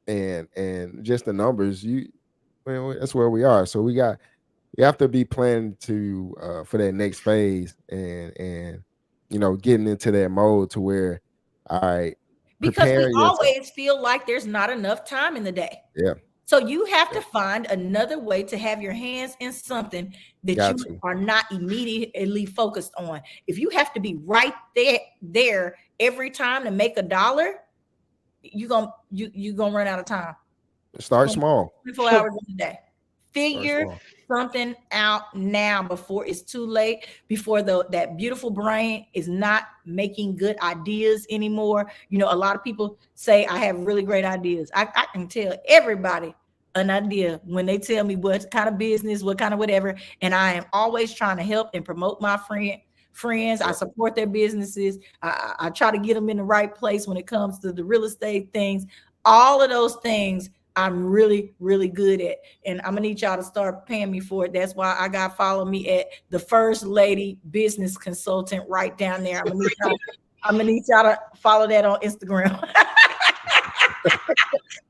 and just the numbers, that's where we are. So we have to be planning to for that next phase and getting into that mode to where, all right, because we always feel like there's not enough time in the day. Yeah. So you have to find another way to have your hands in something that you are not immediately focused on. If you have to be right there every time to make $1, you're gonna run out of time. Start small. 24 hours in a day. Figure something out now before it's too late, before that beautiful brain is not making good ideas anymore. A lot of people say I have really great ideas. I can tell everybody an idea when they tell me what kind of business, what kind of whatever, and I am always trying to help and promote my friends. I support their businesses. I try to get them in the right place when it comes to the real estate things. All of those things I'm really, really good at. And I'm gonna need y'all to start paying me for it. That's why I got to follow me at the First Lady Business Consultant right down there. I'm gonna need y'all to follow that on Instagram.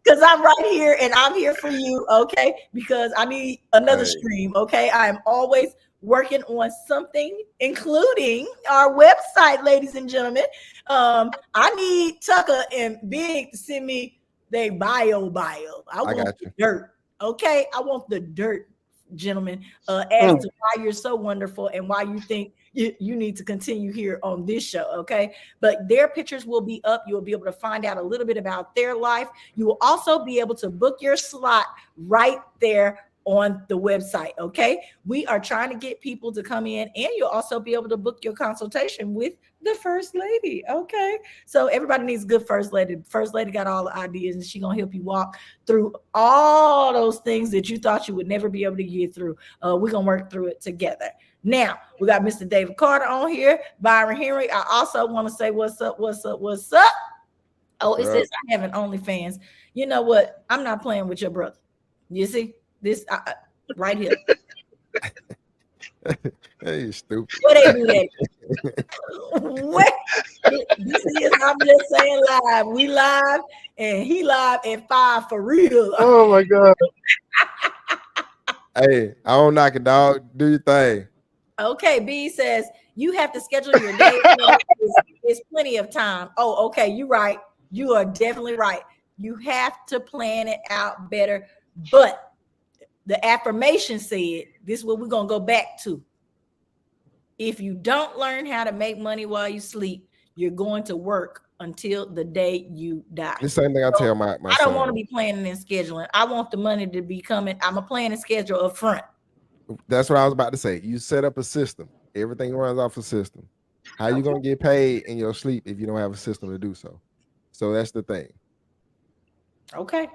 Because I'm right here and I'm here for you, okay? Because I need another stream, okay? I am always working on something, including our website, ladies and gentlemen. I need Tucker and Big to send me they bio. I want the dirt. Okay. I want the dirt, gentlemen, as to why you're so wonderful and why you think you need to continue here on this show. Okay. But their pictures will be up. You'll be able to find out a little bit about their life. You will also be able to book your slot right there on the website. Okay. We are trying to get people to come in, and you'll also be able to book your consultation with the First Lady. Okay. So everybody needs a good First Lady. First Lady got all the ideas, and she's going to help you walk through all those things that you thought you would never be able to get through. We're going to work through it together. Now we got Mr. David Carter on here, Byron Henry. I also want to say what's up. Oh, it says I have an OnlyFans. You know what? I'm not playing with your brother. You see? This right here. Hey, stupid. What they do that? What? This is, I'm just saying, live. We live, and he live at 5 for real. Oh my God. Hey, I don't knock it, dog. Do your thing. Okay, B says you have to schedule your day. It's plenty of time. Oh, okay. You're right. You are definitely right. You have to plan it out better, but the affirmation said, this is what we're going to go back to. If you don't learn how to make money while you sleep, you're going to work until the day you die. The same thing I tell my I don't son. want to be planning and scheduling. I want the money to be coming. I'm a plan and schedule up front. That's what I was about to say. You set up a system. Everything runs off a system. How you gonna get paid in your sleep if you don't have a system to do so? So that's the thing. Okay.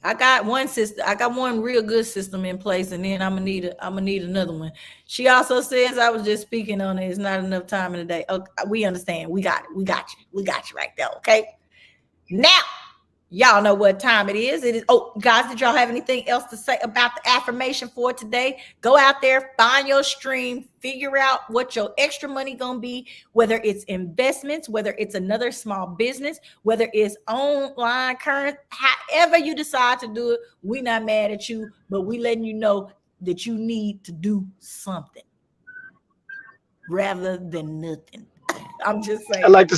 I got one system. I got one real good system in place, and then I'm gonna need another one. She also says, I was just speaking on it. It's not enough time in the day. Okay, we understand. We got it. We got you. We got you right there. Okay. Now, y'all know what time it is. It is. Oh, guys, did y'all have anything else to say about the affirmation for today? Go out there, find your stream, figure out what your extra money gonna be, whether it's investments, whether it's another small business, whether it's online current, however you decide to do it. We're not mad at you, but we letting you know that you need to do something rather than nothing. I'm just saying. I like to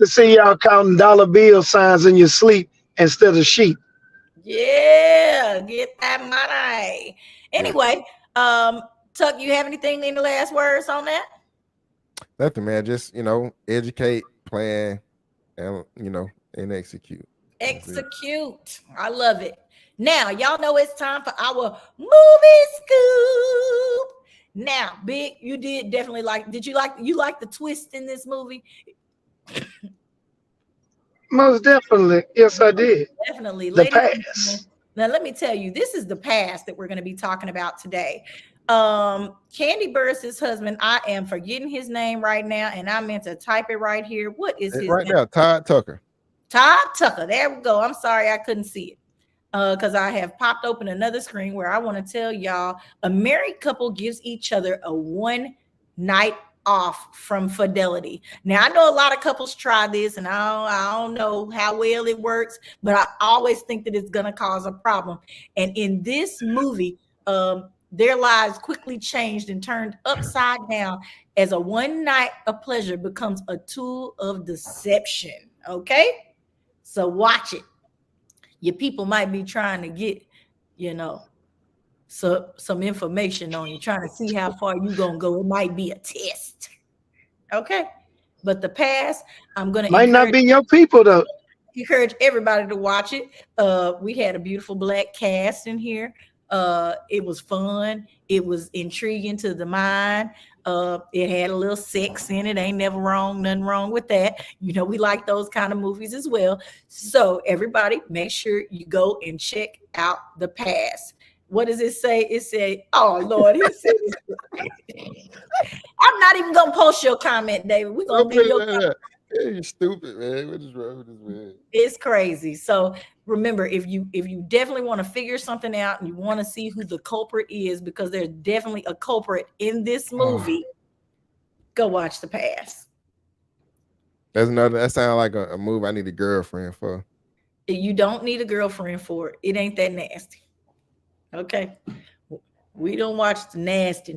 see y'all counting dollar bill signs in your sleep instead of sheep. Yeah, get that money. Anyway, Tuck, you have anything in the last words on that? Nothing, man. Just educate, plan, and and execute. Execute. I love it. Now, y'all know it's time for our movie scoop. Now, Big, you did definitely did you like the twist in this movie? Most definitely. Yes, I did. Definitely. The Ladies, past. now let me tell you, this is the past that we're going to be talking about today. Candy Burris' husband, I am forgetting his name right now, and I meant to type it right here. What is his right name? now? Todd Tucker. Todd Tucker. There we go. I'm sorry I couldn't see it. Because I have popped open another screen where I want to tell y'all a married couple gives each other a one night off from fidelity. Now, I know a lot of couples try this, and I don't know how well it works, but I always think that it's going to cause a problem. And in this movie, their lives quickly changed and turned upside down as a one night of pleasure becomes a tool of deception. Okay? So watch it. Your people might be trying to get, some information on you, trying to see how far you're going to go. It might be a test. Okay. But the past, I'm going to might not be your people, though. Encourage everybody to watch it. We had a beautiful black cast in here. It was fun. It was intriguing to the mind. It had a little sex in it. Ain't never wrong, nothing wrong with that. We like those kind of movies as well. So everybody, make sure you go and check out The Past. What does it say? It said, oh Lord, he said, I'm not even gonna post your comment, David. We're gonna leave your comment. You're stupid, man. What is wrong with this man? It's crazy. So remember, if you definitely want to figure something out and you want to see who the culprit is, because there's definitely a culprit in this movie, go watch The Past. That sounds like a move I need a girlfriend for. You don't need a girlfriend for it. It ain't that nasty. Okay. We don't watch the nasty.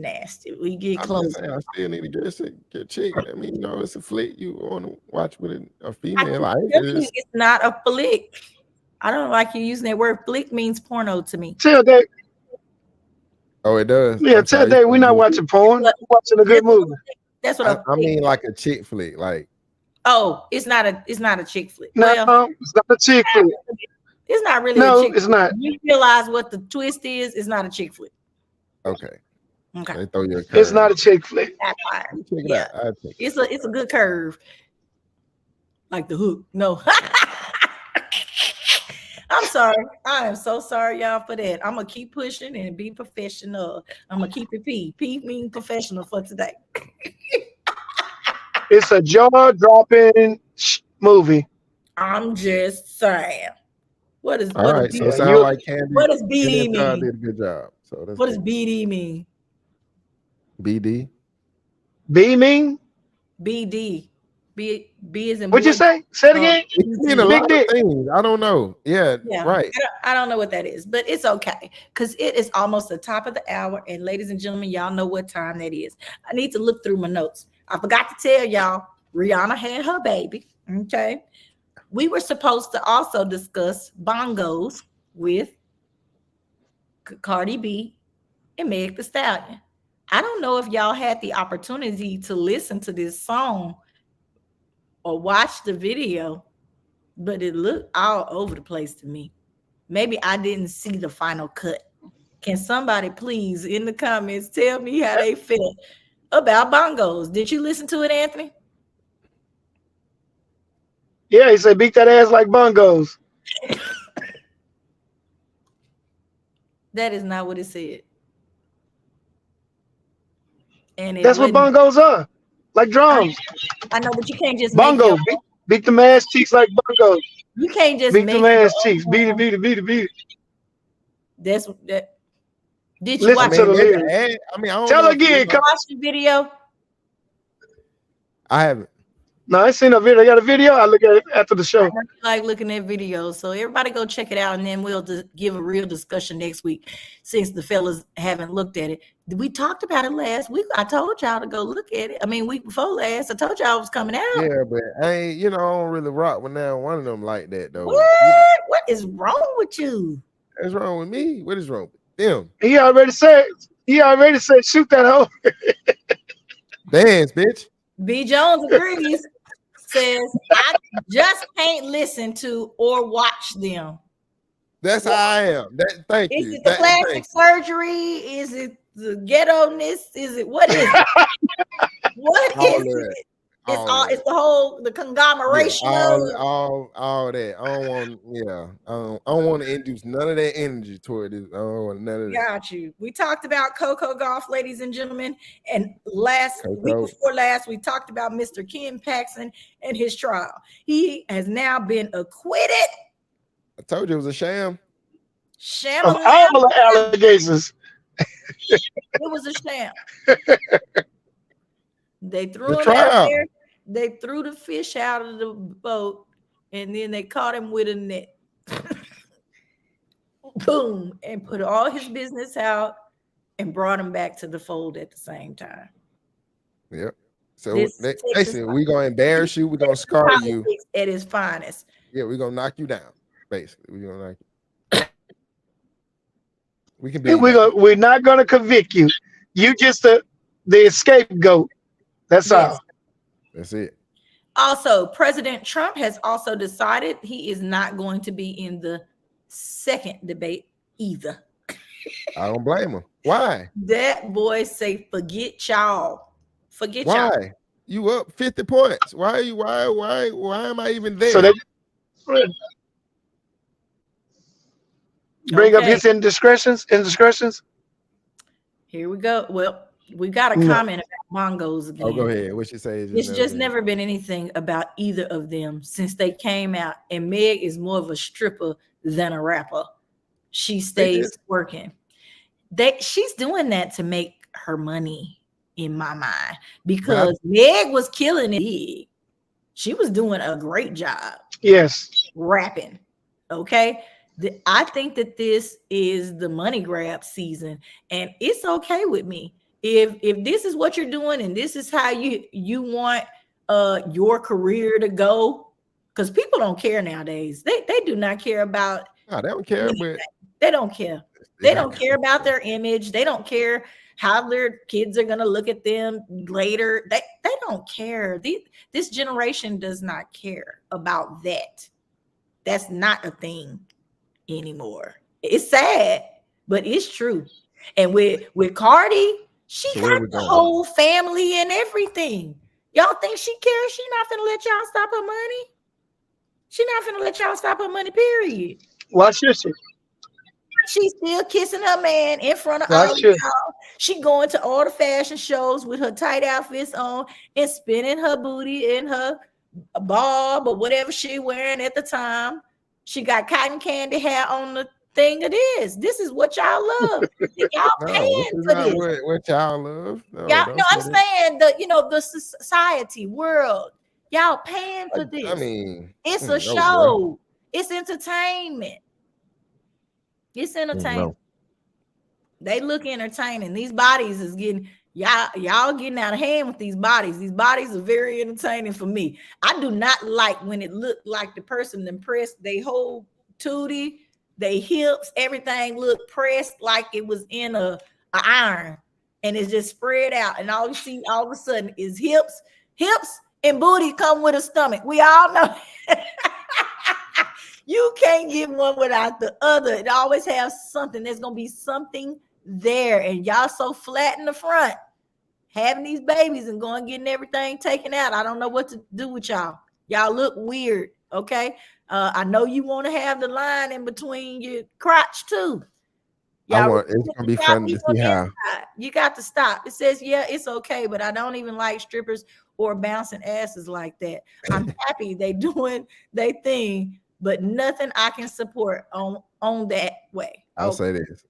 We get close. I still need to get a chick. I mean, it's a flick. You want to watch with a female. It's not a flick. I don't like you using that word. Flick means porno to me. Tell Dave. Oh, it does. Yeah, tell Dave we're not watching porn. We're watching a good movie. That's what I mean, like a chick flick. Like, oh, it's not a chick flick. No, it's not a chick flick. It's not really a chick flick. It's not. You realize what the twist is? It's not a chick flick. Okay. They throw you a curve. It's not a chick flick. It's a good curve. Like the hook. No. I'm sorry. I am so sorry, y'all, for that. I'm gonna keep pushing and be professional. I'm gonna keep it P. P means professional for today. It's a jaw-dropping movie. I'm just saying. What is all right? So it sounds like Candy. What does BD mean? Did a good job. So what does BD mean? BD. B mean? BD. B is in. What'd you say? Say it again. A lot of things. I don't know. Yeah. Right. I don't know what that is, but it's okay because it is almost the top of the hour. And ladies and gentlemen, y'all know what time that is. I need to look through my notes. I forgot to tell y'all, Rihanna had her baby. Okay. We were supposed to also discuss bongos with Cardi B and Meg Thee Stallion. I don't know if y'all had the opportunity to listen to this song or watch the video, but it looked all over the place to me. Maybe I didn't see the final cut. Can somebody please in the comments tell me how they felt about bongos? Did you listen to it, Anthony? Yeah, he said beat that ass like bongos. That is not what it said. And it That's what wasn't. bongos are, like drums. I know, but you can't just make Bongo, your. beat them ass cheeks like bongos. You can't just Beat them make your ass cheeks. Beat it, own. beat it, beat it, beat it. That's that. Did you Listen watch? to the maybe lyrics. I mean, I don't Tell know. again. Come. Watch the video? I haven't. No, I ain't seen a video. I got a video. I look at it after the show. I like looking at videos, so everybody go check it out, and then we'll give a real discussion next week, since the fellas haven't looked at it. We talked about it last week. I told y'all to go look at it. I mean, week before last, I told y'all it was coming out. Yeah, but I ain't. I don't really rock with now one of them like that though. What is wrong with you? What's wrong with me? What is wrong with them? He already said. Shoot that hoe. Dance, bitch. B. Jones agrees. Says I just can't listen to or watch them. That's how I am. Thank you. Is it the plastic surgery? Is it the ghetto-ness? Is it what is it? What is it? It's the conglomeration of all that. I don't want I don't want to induce none of that energy toward this. I don't want none of that. Got you. We talked about Coco Golf, ladies and gentlemen, and week before last, we talked about Mr. Ken Paxton and his trial. He has now been acquitted. I told you it was a sham. Of all the allegations. It was a sham. They threw him out there. They threw the fish out of the boat, and then they caught him with a net. Boom, and put all his business out and brought him back to the fold at the same time. Yep. So they said we're gonna embarrass you, we're gonna scar you at his finest. Yeah, we're gonna knock you down. Basically, we're gonna knock you. We can be. We're not gonna convict you. You just the scapegoat. That's all. That's it. Also, President Trump has also decided he is not going to be in the second debate either. I don't blame him. Why? That boy say, forget y'all. Forget y'all. Why? You up 50 points. Why am I even there? So they bring up his indiscretions. Here we go. Well, we got a comment about bongos again. Oh, go ahead. What you say? It's just never been anything about either of them since they came out. And Meg is more of a stripper than a rapper. She stays working. She's doing that to make her money, in my mind, because Meg was killing it. She was doing a great job. Yes. Rapping. Okay. I think that this is the money grab season, and it's okay with me. If this is what you're doing and this is how you want your career to go, because people don't care nowadays. They do not care about. No, they don't care. But they don't care. They don't care about their image. They don't care how their kids are gonna look at them later. They don't care. This generation does not care about that. That's not a thing anymore. It's sad, but it's true. And with Cardi, she got the whole family and everything. Y'all think she cares? She not finna let y'all stop her money. She not finna let y'all stop her money, period. Why should she? She's still kissing her man in front of all y'all. She going to all the fashion shows with her tight outfits on and spinning her booty in her bob or whatever she wearing at the time. She got cotton candy hair on the thing of this. This is what y'all love. Y'all paying for this. What y'all love? I'm saying the society world. Y'all paying for this. I mean, it's a show. It's entertainment. It's entertainment. They look entertaining. These bodies is getting y'all getting out of hand with these bodies. These bodies are very entertaining for me. I do not like when it look like the person impressed. They whole tootie, they hips, everything look pressed like it was in a iron. and it's just spread out, and all you see all of a sudden is hips and booty come with a stomach. We all know. You can't get one without the other. It always has something. There's gonna be something there, and y'all so flat in the front, having these babies and going getting everything taken out. I don't know what to do with y'all. Y'all look weird. Okay, I know you want to have the line in between your crotch too. It's gonna be fun to see how. You got to stop. It says, yeah, it's okay, but I don't even like strippers or bouncing asses like that. I'm happy they doing their thing, but nothing I can support on that way. I'll say this.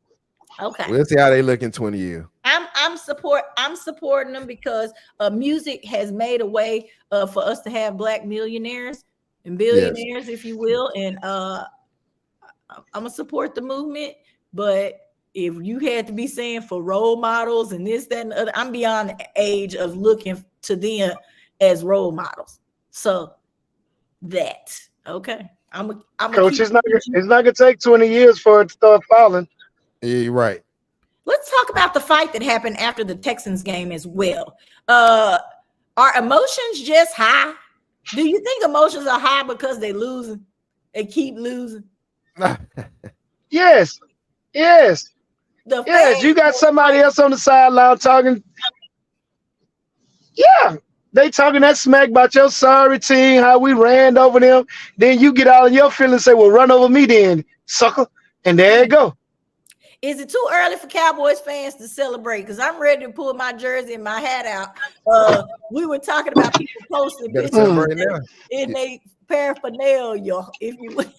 Okay. We'll see how they look in 20 years. I'm supporting them because music has made a way for us to have black millionaires and billionaires, if you will. And I'm gonna support the movement, but if you had to be saying for role models and this, that, and the other, I'm beyond the age of looking to them as role models. So that, okay. Coach, it's not gonna take 20 years for it to start falling. Yeah, you're right. Let's talk about the fight that happened after the Texans game as well. Are emotions just high? Do you think emotions are high because they losing? They keep losing. Yes. You got somebody else on the sideline talking. Yeah, they talking that smack about your sorry team, how we ran over them. Then you get all of your feelings, say, "Well, run over me, then, sucker." And there you go. Is it too early for Cowboys fans to celebrate? Because I'm ready to pull my jersey and my hat out. We were talking about people posting pictures in a paraphernalia, if you will.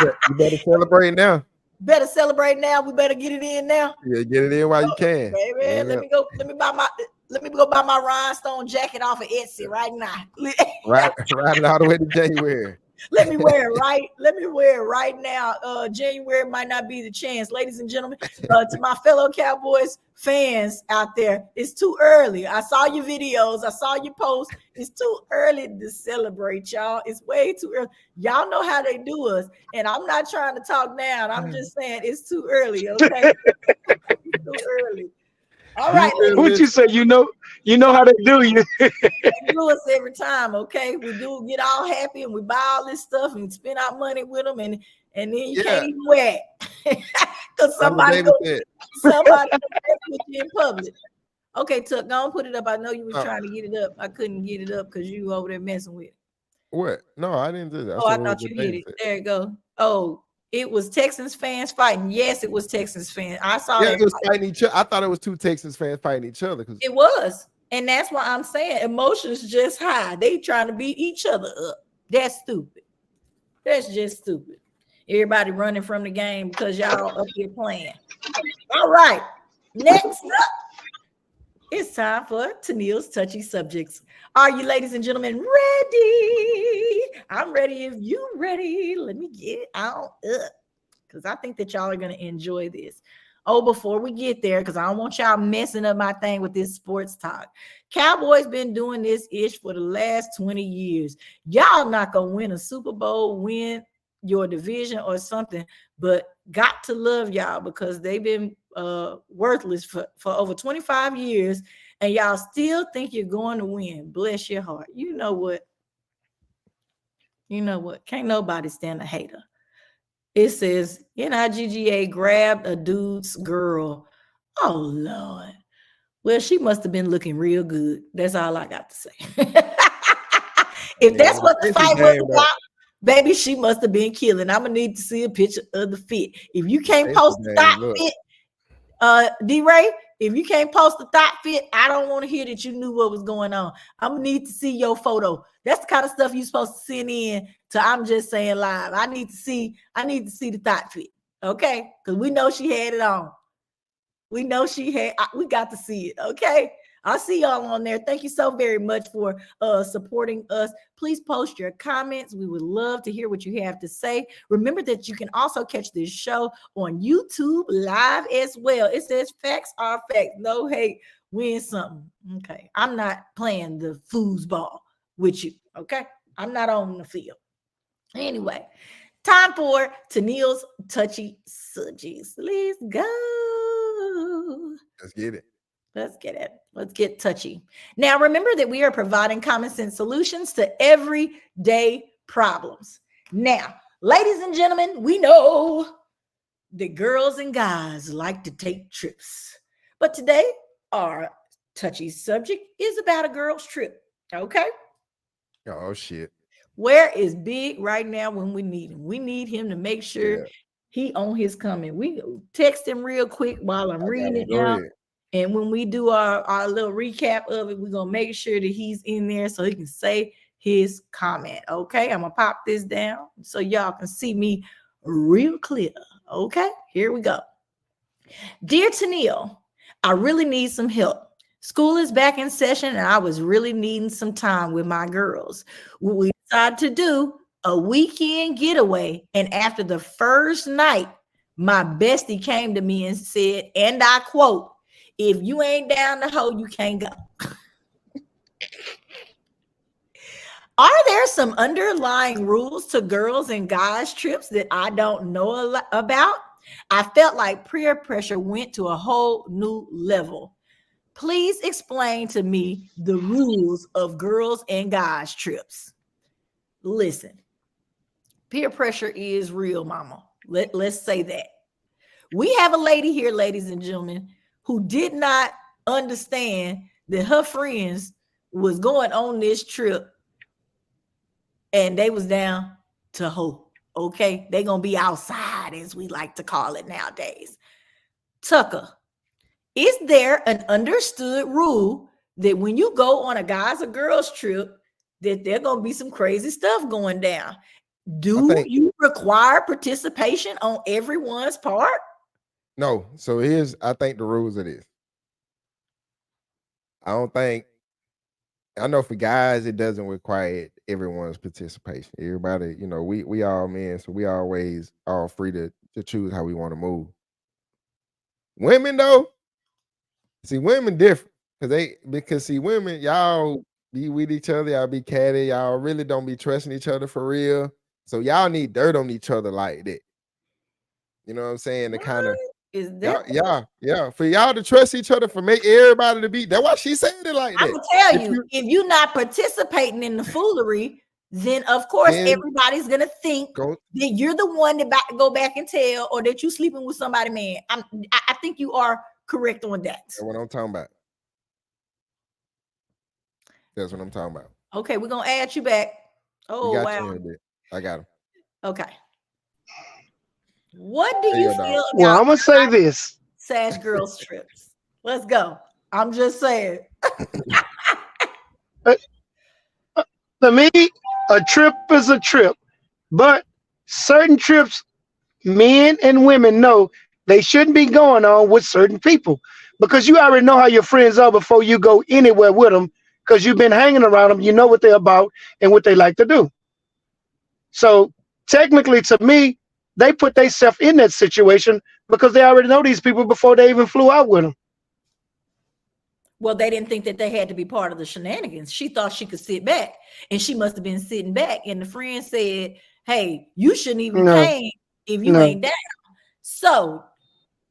You better celebrate now. Better celebrate now. We better get it in now. Yeah, get it in while you can. Baby, yeah. Let me go buy my rhinestone jacket off of Etsy right now. Right it all the way to January. Let me wear it right now. January might not be the chance, ladies and gentlemen. To my fellow Cowboys fans out there, it's too early. I saw your videos. I saw your posts. It's too early to celebrate, y'all. It's way too early. Y'all know how they do us, and I'm not trying to talk down. I'm just saying it's too early. Okay, it's too early. All right. What you say? You know how they do you. They do us every time, okay? We do get all happy and we buy all this stuff and spend our money with them, and then you can't even wear it because somebody with you in public. Okay, Tuck, go on, put it up. I know you were trying to get it up. I couldn't get it up because you over there messing with it. What? No, I didn't do that. I thought you did it. There you go. Oh, it was Texans fans fighting. Yes, it was Texans fans. I saw it was fighting each other. I thought it was two Texans fans fighting each other. It was. And that's why I'm saying emotions just high. They trying to beat each other up. That's stupid. That's just stupid. Everybody running from the game because y'all up here playing. All right. Next up, it's time for Tennille's touchy subjects. Are you, ladies and gentlemen, ready? I'm ready. If you ready, let me get it on up because I think that y'all are going to enjoy this. Oh, before we get there, because I don't want y'all messing up my thing with this sports talk. Cowboys been doing this ish for the last 20 years. Y'all not going to win a Super Bowl, win your division or something, but got to love y'all because they've been worthless for over 25 years, and y'all still think you're going to win. Bless your heart. You know what? Can't nobody stand a hater. It says NIGGA grabbed a dude's girl. Oh, Lord. Well, she must have been looking real good. That's all I got to say. If that's what the fight was about, baby, she must have been killing. I'm going to need to see a picture of the fit. If you can't post the thought fit, D-Ray, if you can't post the thought fit, I don't want to hear that you knew what was going on. I'm going to need to see your photo. That's the kind of stuff you're supposed to send in to I'm Just Saying Live. I need to see the thought fit, okay? Because we know she had it on. We know we got to see it, okay? I'll see y'all on there. Thank you so very much for supporting us. Please post your comments. We would love to hear what you have to say. Remember that you can also catch this show on YouTube live as well. It says facts are facts. No hate, win something. Okay. I'm not playing the foosball with you, okay? I'm not on the field. Anyway, time for Tennille's touchy subjects. Let's go. Let's get it. Let's get it. Let's get touchy. Now, remember that we are providing common sense solutions to everyday problems. Now, ladies and gentlemen, we know that girls and guys like to take trips. But today, our touchy subject is about a girl's trip. Okay? Oh, shit. Where is Big right now when we need him? We need him to make sure he on his coming. We text him real quick while I'm reading it out. And when we do our little recap of it, we're going to make sure that he's in there so he can say his comment. Okay, I'm going to pop this down so y'all can see me real clear. Okay, here we go. Dear Tennille, I really need some help. School is back in session and I was really needing some time with my girls. We decided to do a weekend getaway. And after the first night, my bestie came to me and said, and I quote, "If you ain't down the hole, you can't go." Are there some underlying rules to girls and guys trips that I don't know about? I felt like peer pressure went to a whole new level. Please explain to me the rules of girls and guys trips. Listen, peer pressure is real, mama. Let's say that. We have a lady here, ladies and gentlemen, who did not understand that her friends was going on this trip and they was down to hoe. Okay, they gonna be outside, as we like to call it nowadays. Tucker, is there an understood rule that when you go on a guys or girls trip that there gonna be some crazy stuff going down? Do you require participation on everyone's part? No. So I think the rules of this. I know for guys, it doesn't require everyone's participation. Everybody, we all men, so we always all free to choose how we want to move. Women, though, see, women different because women, y'all be with each other, y'all be catty, y'all really don't be trusting each other for real. So y'all need dirt on each other like that. You know what I'm saying? The kind of is that yeah. For y'all to trust each other, for make everybody to be. That's why she said it like that. I'm gonna tell you, if you're not participating in the foolery, then of course everybody's gonna think that you're the one that about to go back and tell, or that you sleeping with somebody, man. I think you are correct on that. That's what I'm talking about. That's what I'm talking about. Okay, we're gonna add you back. Oh wow, I got him. Okay. What do you feel about? Well, I'm gonna say this: Sash girls trips. Let's go. I'm just saying. To me, a trip is a trip, but certain trips, men and women know they shouldn't be going on with certain people, because you already know how your friends are before you go anywhere with them, because you've been hanging around them. You know what they're about and what they like to do. So technically, to me, they put themselves in that situation because they already know these people before they even flew out with them. Well, they didn't think that they had to be part of the shenanigans. She thought she could sit back, and she must have been sitting back. And the friend said, "Hey, you shouldn't even came if you ain't down." So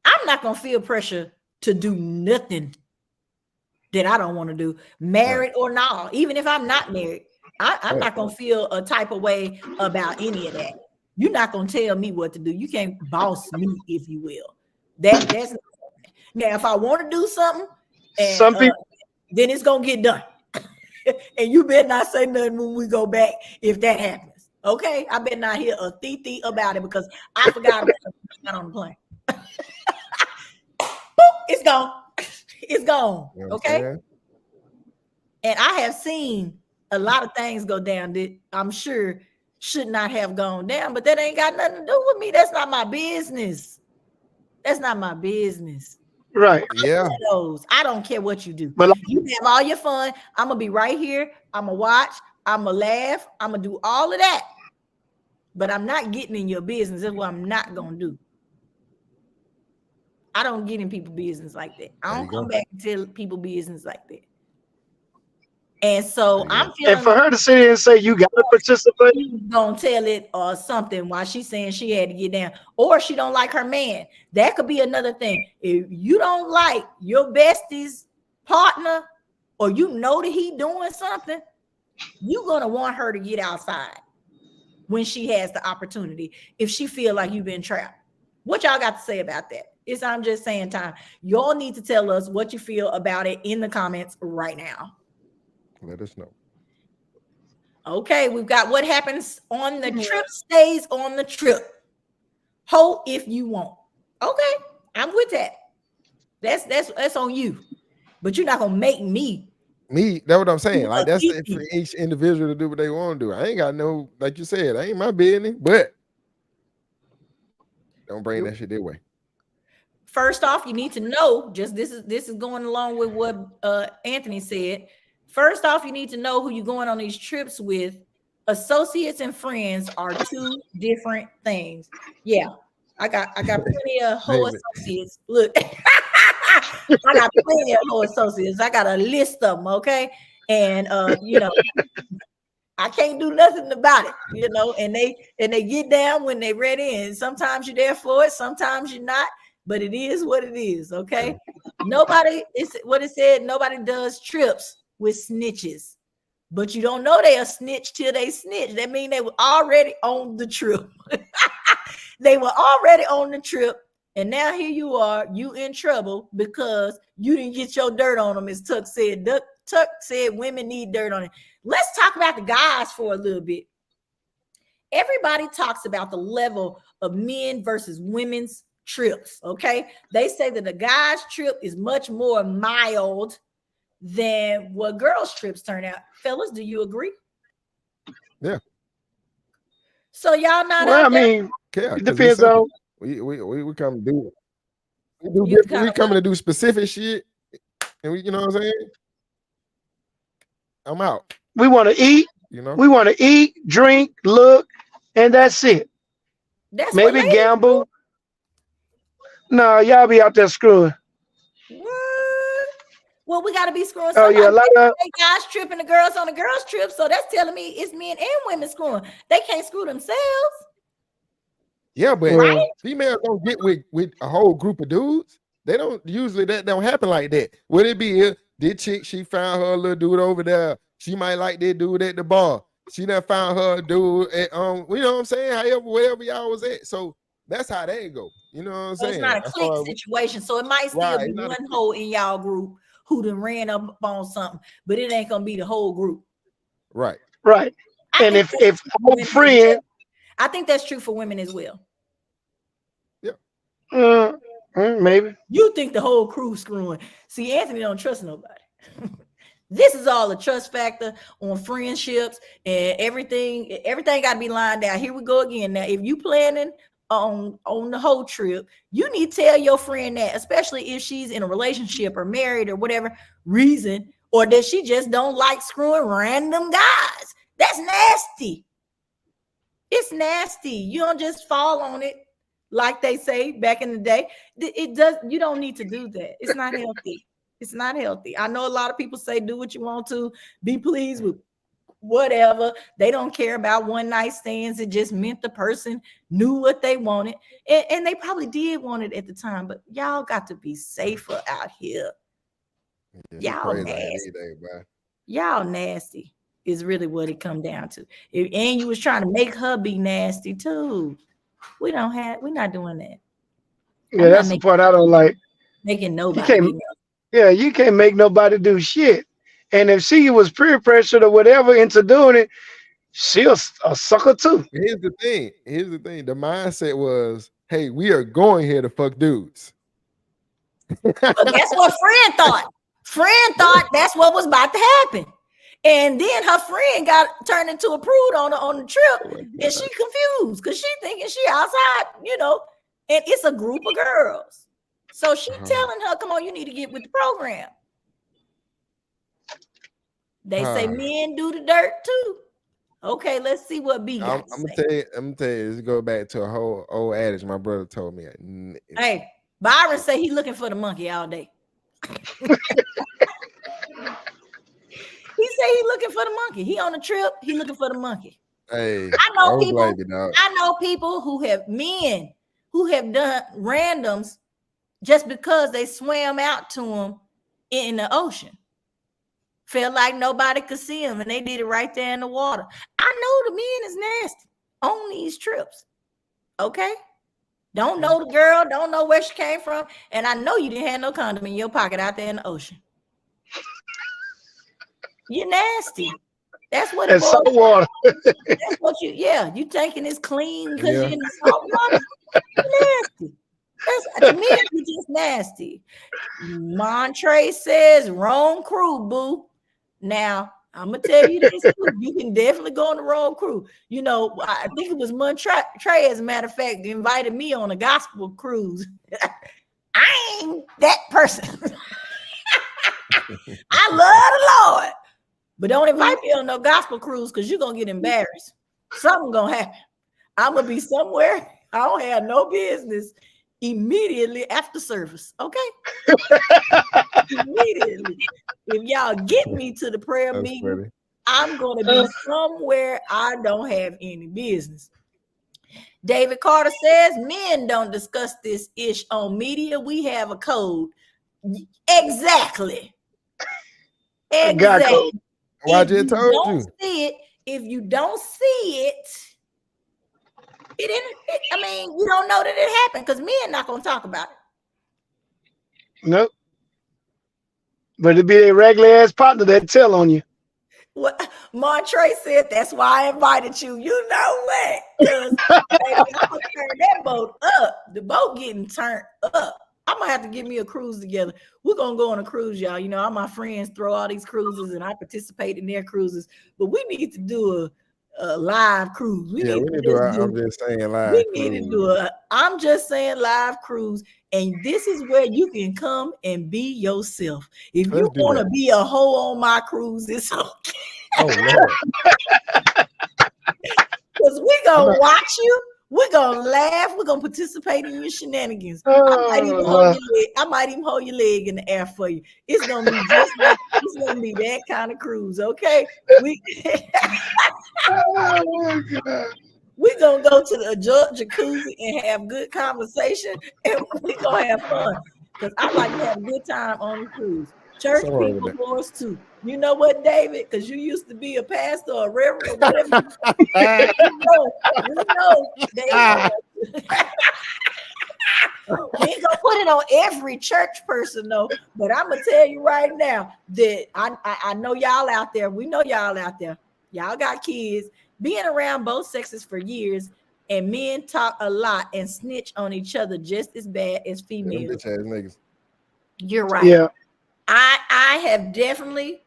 I'm not gonna feel pressure to do nothing that I don't want to do, married or not. Even if I'm not married, I'm not gonna feel a type of way about any of that. You're not gonna tell me what to do. You can't boss me, if you will. That's not. Now, if I want to do something, and then it's gonna get done. And you better not say nothing when we go back if that happens. Okay, I better not hear a thee about it, because I forgot about it on the plane. It's gone. It's gone. Okay. And I have seen a lot of things go down that I'm sure should not have gone down, but that ain't got nothing to do with me. That's not my business. That's not my business. Right. Yeah. I don't care what you do. But you have all your fun. I'm gonna be right here. I'm gonna watch. I'm gonna laugh. I'm gonna do all of that. But I'm not getting in your business. That's what I'm not gonna do. I don't get in people's business like that. I don't come back and tell people business like that. And so I'm feeling. And for her to sit here and say you got to participate, she's gonna tell it or something while she's saying she had to get down, or she don't like her man. That could be another thing. If you don't like your bestie's partner, or you know that he doing something, you're gonna want her to get outside when she has the opportunity, if she feel like you've been trapped. What y'all got to say about that? I'm just saying time. Y'all need to tell us what you feel about it in the comments right now. Let us know. Okay, we've got what happens on the trip stays on the trip. Ho if you want. Okay, I'm with that. That's on you. But you're not gonna make me. That's what I'm saying. Like, that's it for each individual to do what they want to do. I ain't got no, like you said, I ain't my business, but don't bring that shit their way. First off, you need to know, just this is going along with what Anthony said. First off, you need to know who you're going on these trips with. Associates and friends are two different things. Yeah, I got plenty of whole associates. Look, I got plenty of whole associates. I got a list of them. Okay, and you know, I can't do nothing about it. You know, and they get down when they ready. And sometimes you're there for it, sometimes you're not. But it is what it is. Okay, nobody is what it said. Nobody does trips with snitches. But you don't know they a snitch till they snitch. That means they were already on the trip. They were already on the trip. And now here you are, you in trouble because you didn't get your dirt on them, as Tuck said. Tuck said women need dirt on it. Let's talk about the guys for a little bit. Everybody talks about the level of men versus women's trips, okay? They say that a guy's trip is much more mild than what girls' trips turn out. Fellas, do you agree? Yeah. So y'all not well, I mean, it depends on. We come to do it. We coming to do specific shit, and we, you know what I'm saying? I'm out. We want to eat. You know, we want to eat, drink, look, and that's it. That's maybe gamble. No, y'all be out there screwing. What? Well, we got to be screwing. Oh yeah, a lot of guys tripping the girls on the girls trip. So that's telling me it's men and women screwing. They can't screw themselves. Yeah, but right? Females don't get with a whole group of dudes. They don't usually, that don't happen like that. Would it be this chick, she found her little dude over there. She might like that dude at the bar. She done found her dude at you know what I'm saying? However, wherever y'all was at. So that's how they go. You know what I'm saying? It's not a clique situation. So it might still be one hole in y'all group who done ran up on something, but it ain't gonna be the whole group. Right. Right. And if a friend, I think that's true for women as well. Yeah. Maybe. You think the whole crew screwing. See, Anthony don't trust nobody. This is all a trust factor on friendships and everything. Everything got to be lined out. Here we go again. Now, if you planning on the whole trip, you need to tell your friend that, especially if she's in a relationship or married or whatever reason, or that she just don't like screwing random guys. That's nasty. It's nasty. You don't just fall on it like they say back in the day. It does. You don't need to do that. It's not healthy. It's not healthy. I know a lot of people say do what you want to, be pleased with whatever. They don't care about one night stands. It just meant the person knew what they wanted. And they probably did want it at the time, but y'all got to be safer out here. Y'all nasty. Y'all nasty is really what it come down to. And you was trying to make her be nasty too. We're not doing that. Yeah, that's the part I don't like. Making nobody be nasty. Yeah, you can't make nobody do shit. And if she was peer pressured or whatever into doing it, she'll a sucker too. Here's the thing. The mindset was, hey, we are going here to fuck dudes. But that's what friend thought. Friend thought that's what was about to happen. And then her friend got turned into a prude on the trip. And she confused because she thinking she outside, you know, and it's a group of girls. So she telling her, come on, you need to get with the program. They say men do the dirt too. Okay, let's see what B got to say. I'm gonna tell you, let's go back to a whole old adage my brother told me. Hey, Byron say he looking for the monkey all day. He say he looking for the monkey. He on the trip, he looking for the monkey. Hey, I know people who have men who have done randoms just because they swam out to them in the ocean. Felt like nobody could see them, and they did it right there in the water. I know the men is nasty on these trips. Okay? Don't know the girl, don't know where she came from, and I know you didn't have no condom in your pocket out there in the ocean. You're nasty. That's what it salt boils water. That's what you thinking it's clean because you're in the salt water. Nasty. To me, it's just nasty. Montre says wrong crew, boo. Now, I'm gonna tell you this too. You can definitely go on the wrong crew. You know, I think it was Montre, as a matter of fact, invited me on a gospel cruise. I ain't that person. I love the Lord. But don't invite me on no gospel cruise because you're gonna get embarrassed. Something gonna happen. I'm gonna be somewhere I don't have no business immediately after service. Okay. Immediately. If y'all get me to the prayer meeting, funny. I'm gonna be somewhere I don't have any business. David Carter says men don't discuss this ish on media. We have a code. Exactly. Exactly. Well, I just told you. If you don't see it, I mean, you don't know that it happened because men not gonna talk about it. Nope. But it'd be a regular ass partner that tell on you. What Montre said, that's why I invited you. You know what? Because I'm gonna turn that boat up. The boat getting turned up. I'm gonna have to get me a cruise together. We're gonna go on a cruise, y'all. You know, all my friends throw all these cruises and I participate in their cruises, but we need to do a live cruise. I'm just saying live. I'm just saying live cruise, and this is where you can come and be yourself. If you want to be a hoe on my cruise, it's okay. Oh Lord. Because we're gonna watch you. We're gonna laugh. We're gonna participate in your shenanigans. I might even hold your leg in the air for you. It's gonna be it's gonna be that kind of cruise, okay? We're gonna go to the jacuzzi and have good conversation, and we're gonna have fun. Because I like to have a good time on the cruise. Church people, boys too. You know what, David? Because you used to be a pastor or a reverend or whatever. we know David. We ain't gonna put it on every church person though, but I'm gonna tell you right now that I know y'all out there. We know y'all out there. Y'all got kids. Being around both sexes for years, and men talk a lot and snitch on each other just as bad as females. You're right. Yeah. I have definitely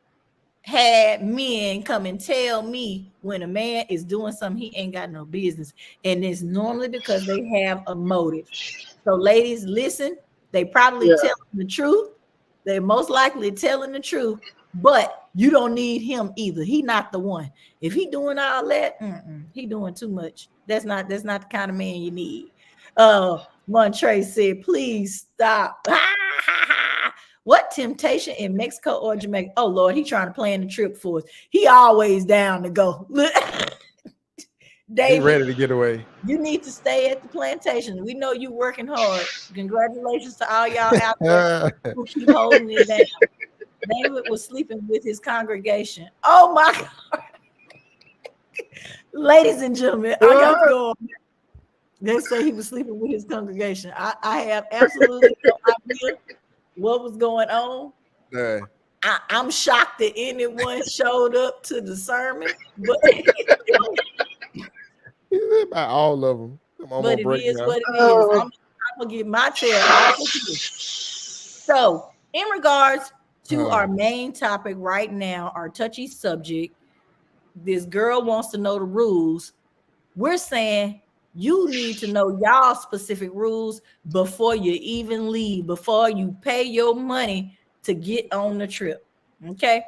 had men come and tell me when a man is doing something he ain't got no business, and it's normally because they have a motive. So ladies, listen, they probably telling the truth. They're most likely telling the truth, but you don't need him either. He not the one. If he doing all that, he doing too much. That's not the kind of man you need. Montre said, please stop. What temptation in Mexico or Jamaica? Oh Lord, he trying to plan the trip for us. He always down to go. David, he ready to get away. You need to stay at the plantation. We know you working hard. Congratulations to all y'all out there who keep holding it down. David was sleeping with his congregation. Oh my God. Ladies and gentlemen, I got to go. They say he was sleeping with his congregation. I have absolutely no idea what was going on. I'm shocked that anyone showed up to the sermon, but about all of them. But it is what it is. I'm gonna get my tail off. So, in regards to our main topic right now, our touchy subject, this girl wants to know the rules. We're saying you need to know y'all specific rules before you even leave, before you pay your money to get on the trip. Okay?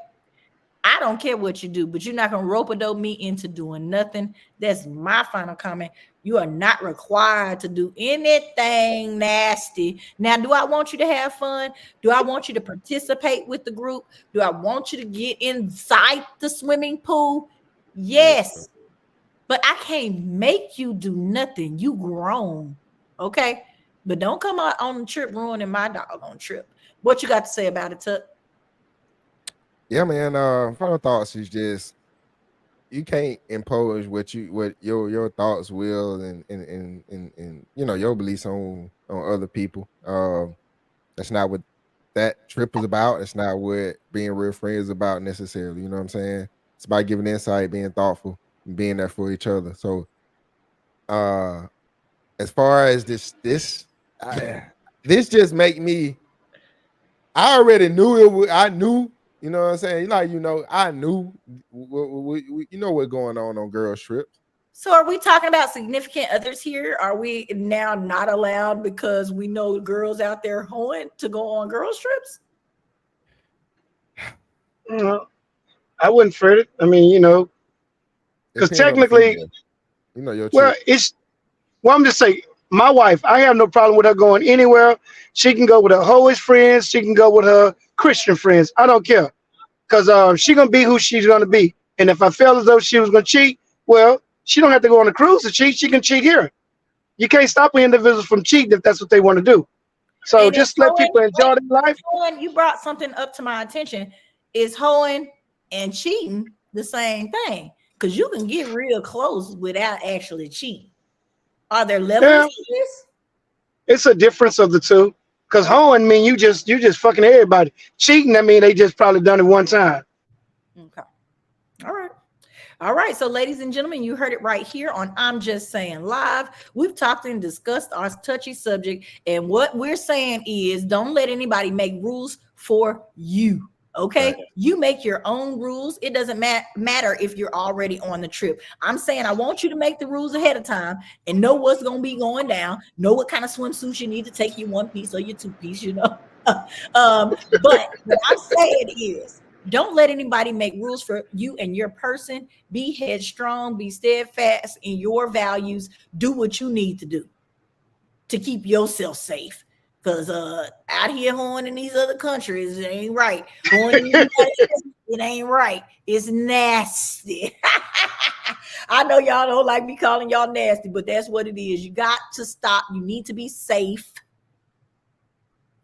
I don't care what you do, but you're not going to rope-a-dope me into doing nothing. That's my final comment. You are not required to do anything nasty. Now, do I want you to have fun? Do I want you to participate with the group? Do I want you to get inside the swimming pool? Yes. But I can't make you do nothing. You grown, okay? But don't come out on the trip ruining my doggone trip. What you got to say about it, Tuck? Yeah, man. Final thoughts is just you can't impose what your thoughts will and you know your beliefs on other people. That's not what that trip is about. It's not what being real friends is about necessarily. You know what I'm saying? It's about giving insight, being thoughtful, and being there for each other. So as far as this just make me. I already knew it. I knew. You know what I'm saying? Like I knew. You know what's going on girls trips. So are we talking about significant others here? Are we now not allowed because we know girls out there hoeing to go on girls trips? I wouldn't fret it. I mean, because Depends on the technically, female. You know your well, chick. I'm just saying, my wife, I have no problem with her going anywhere. She can go with her hoish friends. She can go with her Christian friends. I don't care. Because she's going to be who she's going to be. And if I felt as though she was going to cheat, well, she don't have to go on a cruise to cheat. She can cheat here. You can't stop an individual from cheating if that's what they want to do. So And just let people enjoy their life. You brought something up to my attention. Is hoeing and cheating the same thing? Because you can get real close without actually cheating. Are there levels to this? It's a difference of the two. Because hoeing mean you just fucking everybody. Cheating, I mean they just probably done it one time. Okay. All right. All right. So, ladies and gentlemen, you heard it right here on I'm Just Saying Live. We've talked and discussed our touchy subject. And what we're saying is don't let anybody make rules for you. Okay. Right. You make your own rules. It doesn't matter if you're already on the trip. I'm saying I want you to make the rules ahead of time and know what's going to be going down. Know what kind of swimsuits you need to take your one piece or your two piece, But what I'm saying is, don't let anybody make rules for you and your person. Be headstrong, be steadfast in your values. Do what you need to do to keep yourself safe. Because out here hoeing in these other countries, it ain't right. Hoeing in the United States, it ain't right. It's nasty. I know y'all don't like me calling y'all nasty, but that's what it is. You got to stop. You need to be safe.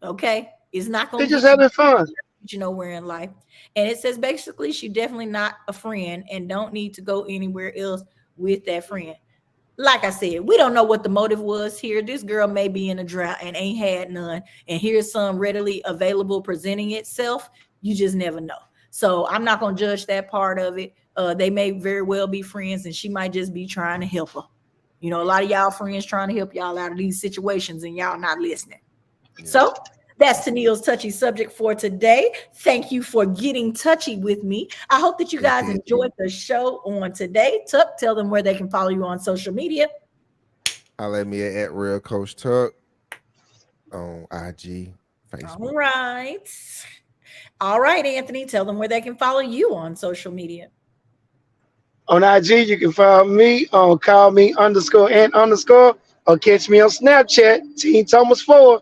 Okay? It's not going to just having fun. Nowhere in life. And it says basically she definitely not a friend and don't need to go anywhere else with that friend. Like I said, we don't know what the motive was here. This girl may be in a drought and ain't had none, and here's some readily available presenting itself. You just never know. So I'm not going to judge that part of it. They may very well be friends, and she might just be trying to help her. A lot of y'all friends trying to help y'all out of these situations, and y'all not listening. Yeah. So that's Tennille's touchy subject for today. Thank you for getting touchy with me. I hope that you guys enjoyed the show on today. Tuck, tell them where they can follow you on social media. Holla at me at Real Coach Tuck on IG, Facebook. All right, Anthony, tell them where they can follow you on social media. On IG, you can follow me on call me _and_ or catch me on Snapchat, Teen Thomas 4.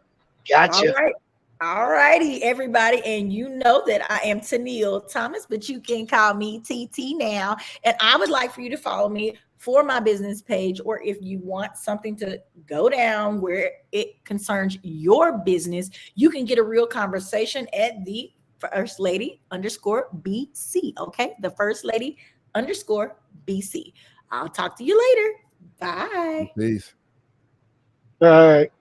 Gotcha. All right. All righty, everybody. And you know that I am Tennille Thomas, but you can call me TT now. And I would like for you to follow me for my business page, or if you want something to go down where it concerns your business, you can get a real conversation at the First Lady _BC. Okay. The First Lady _BC. I'll talk to you later. Bye. Peace. All right.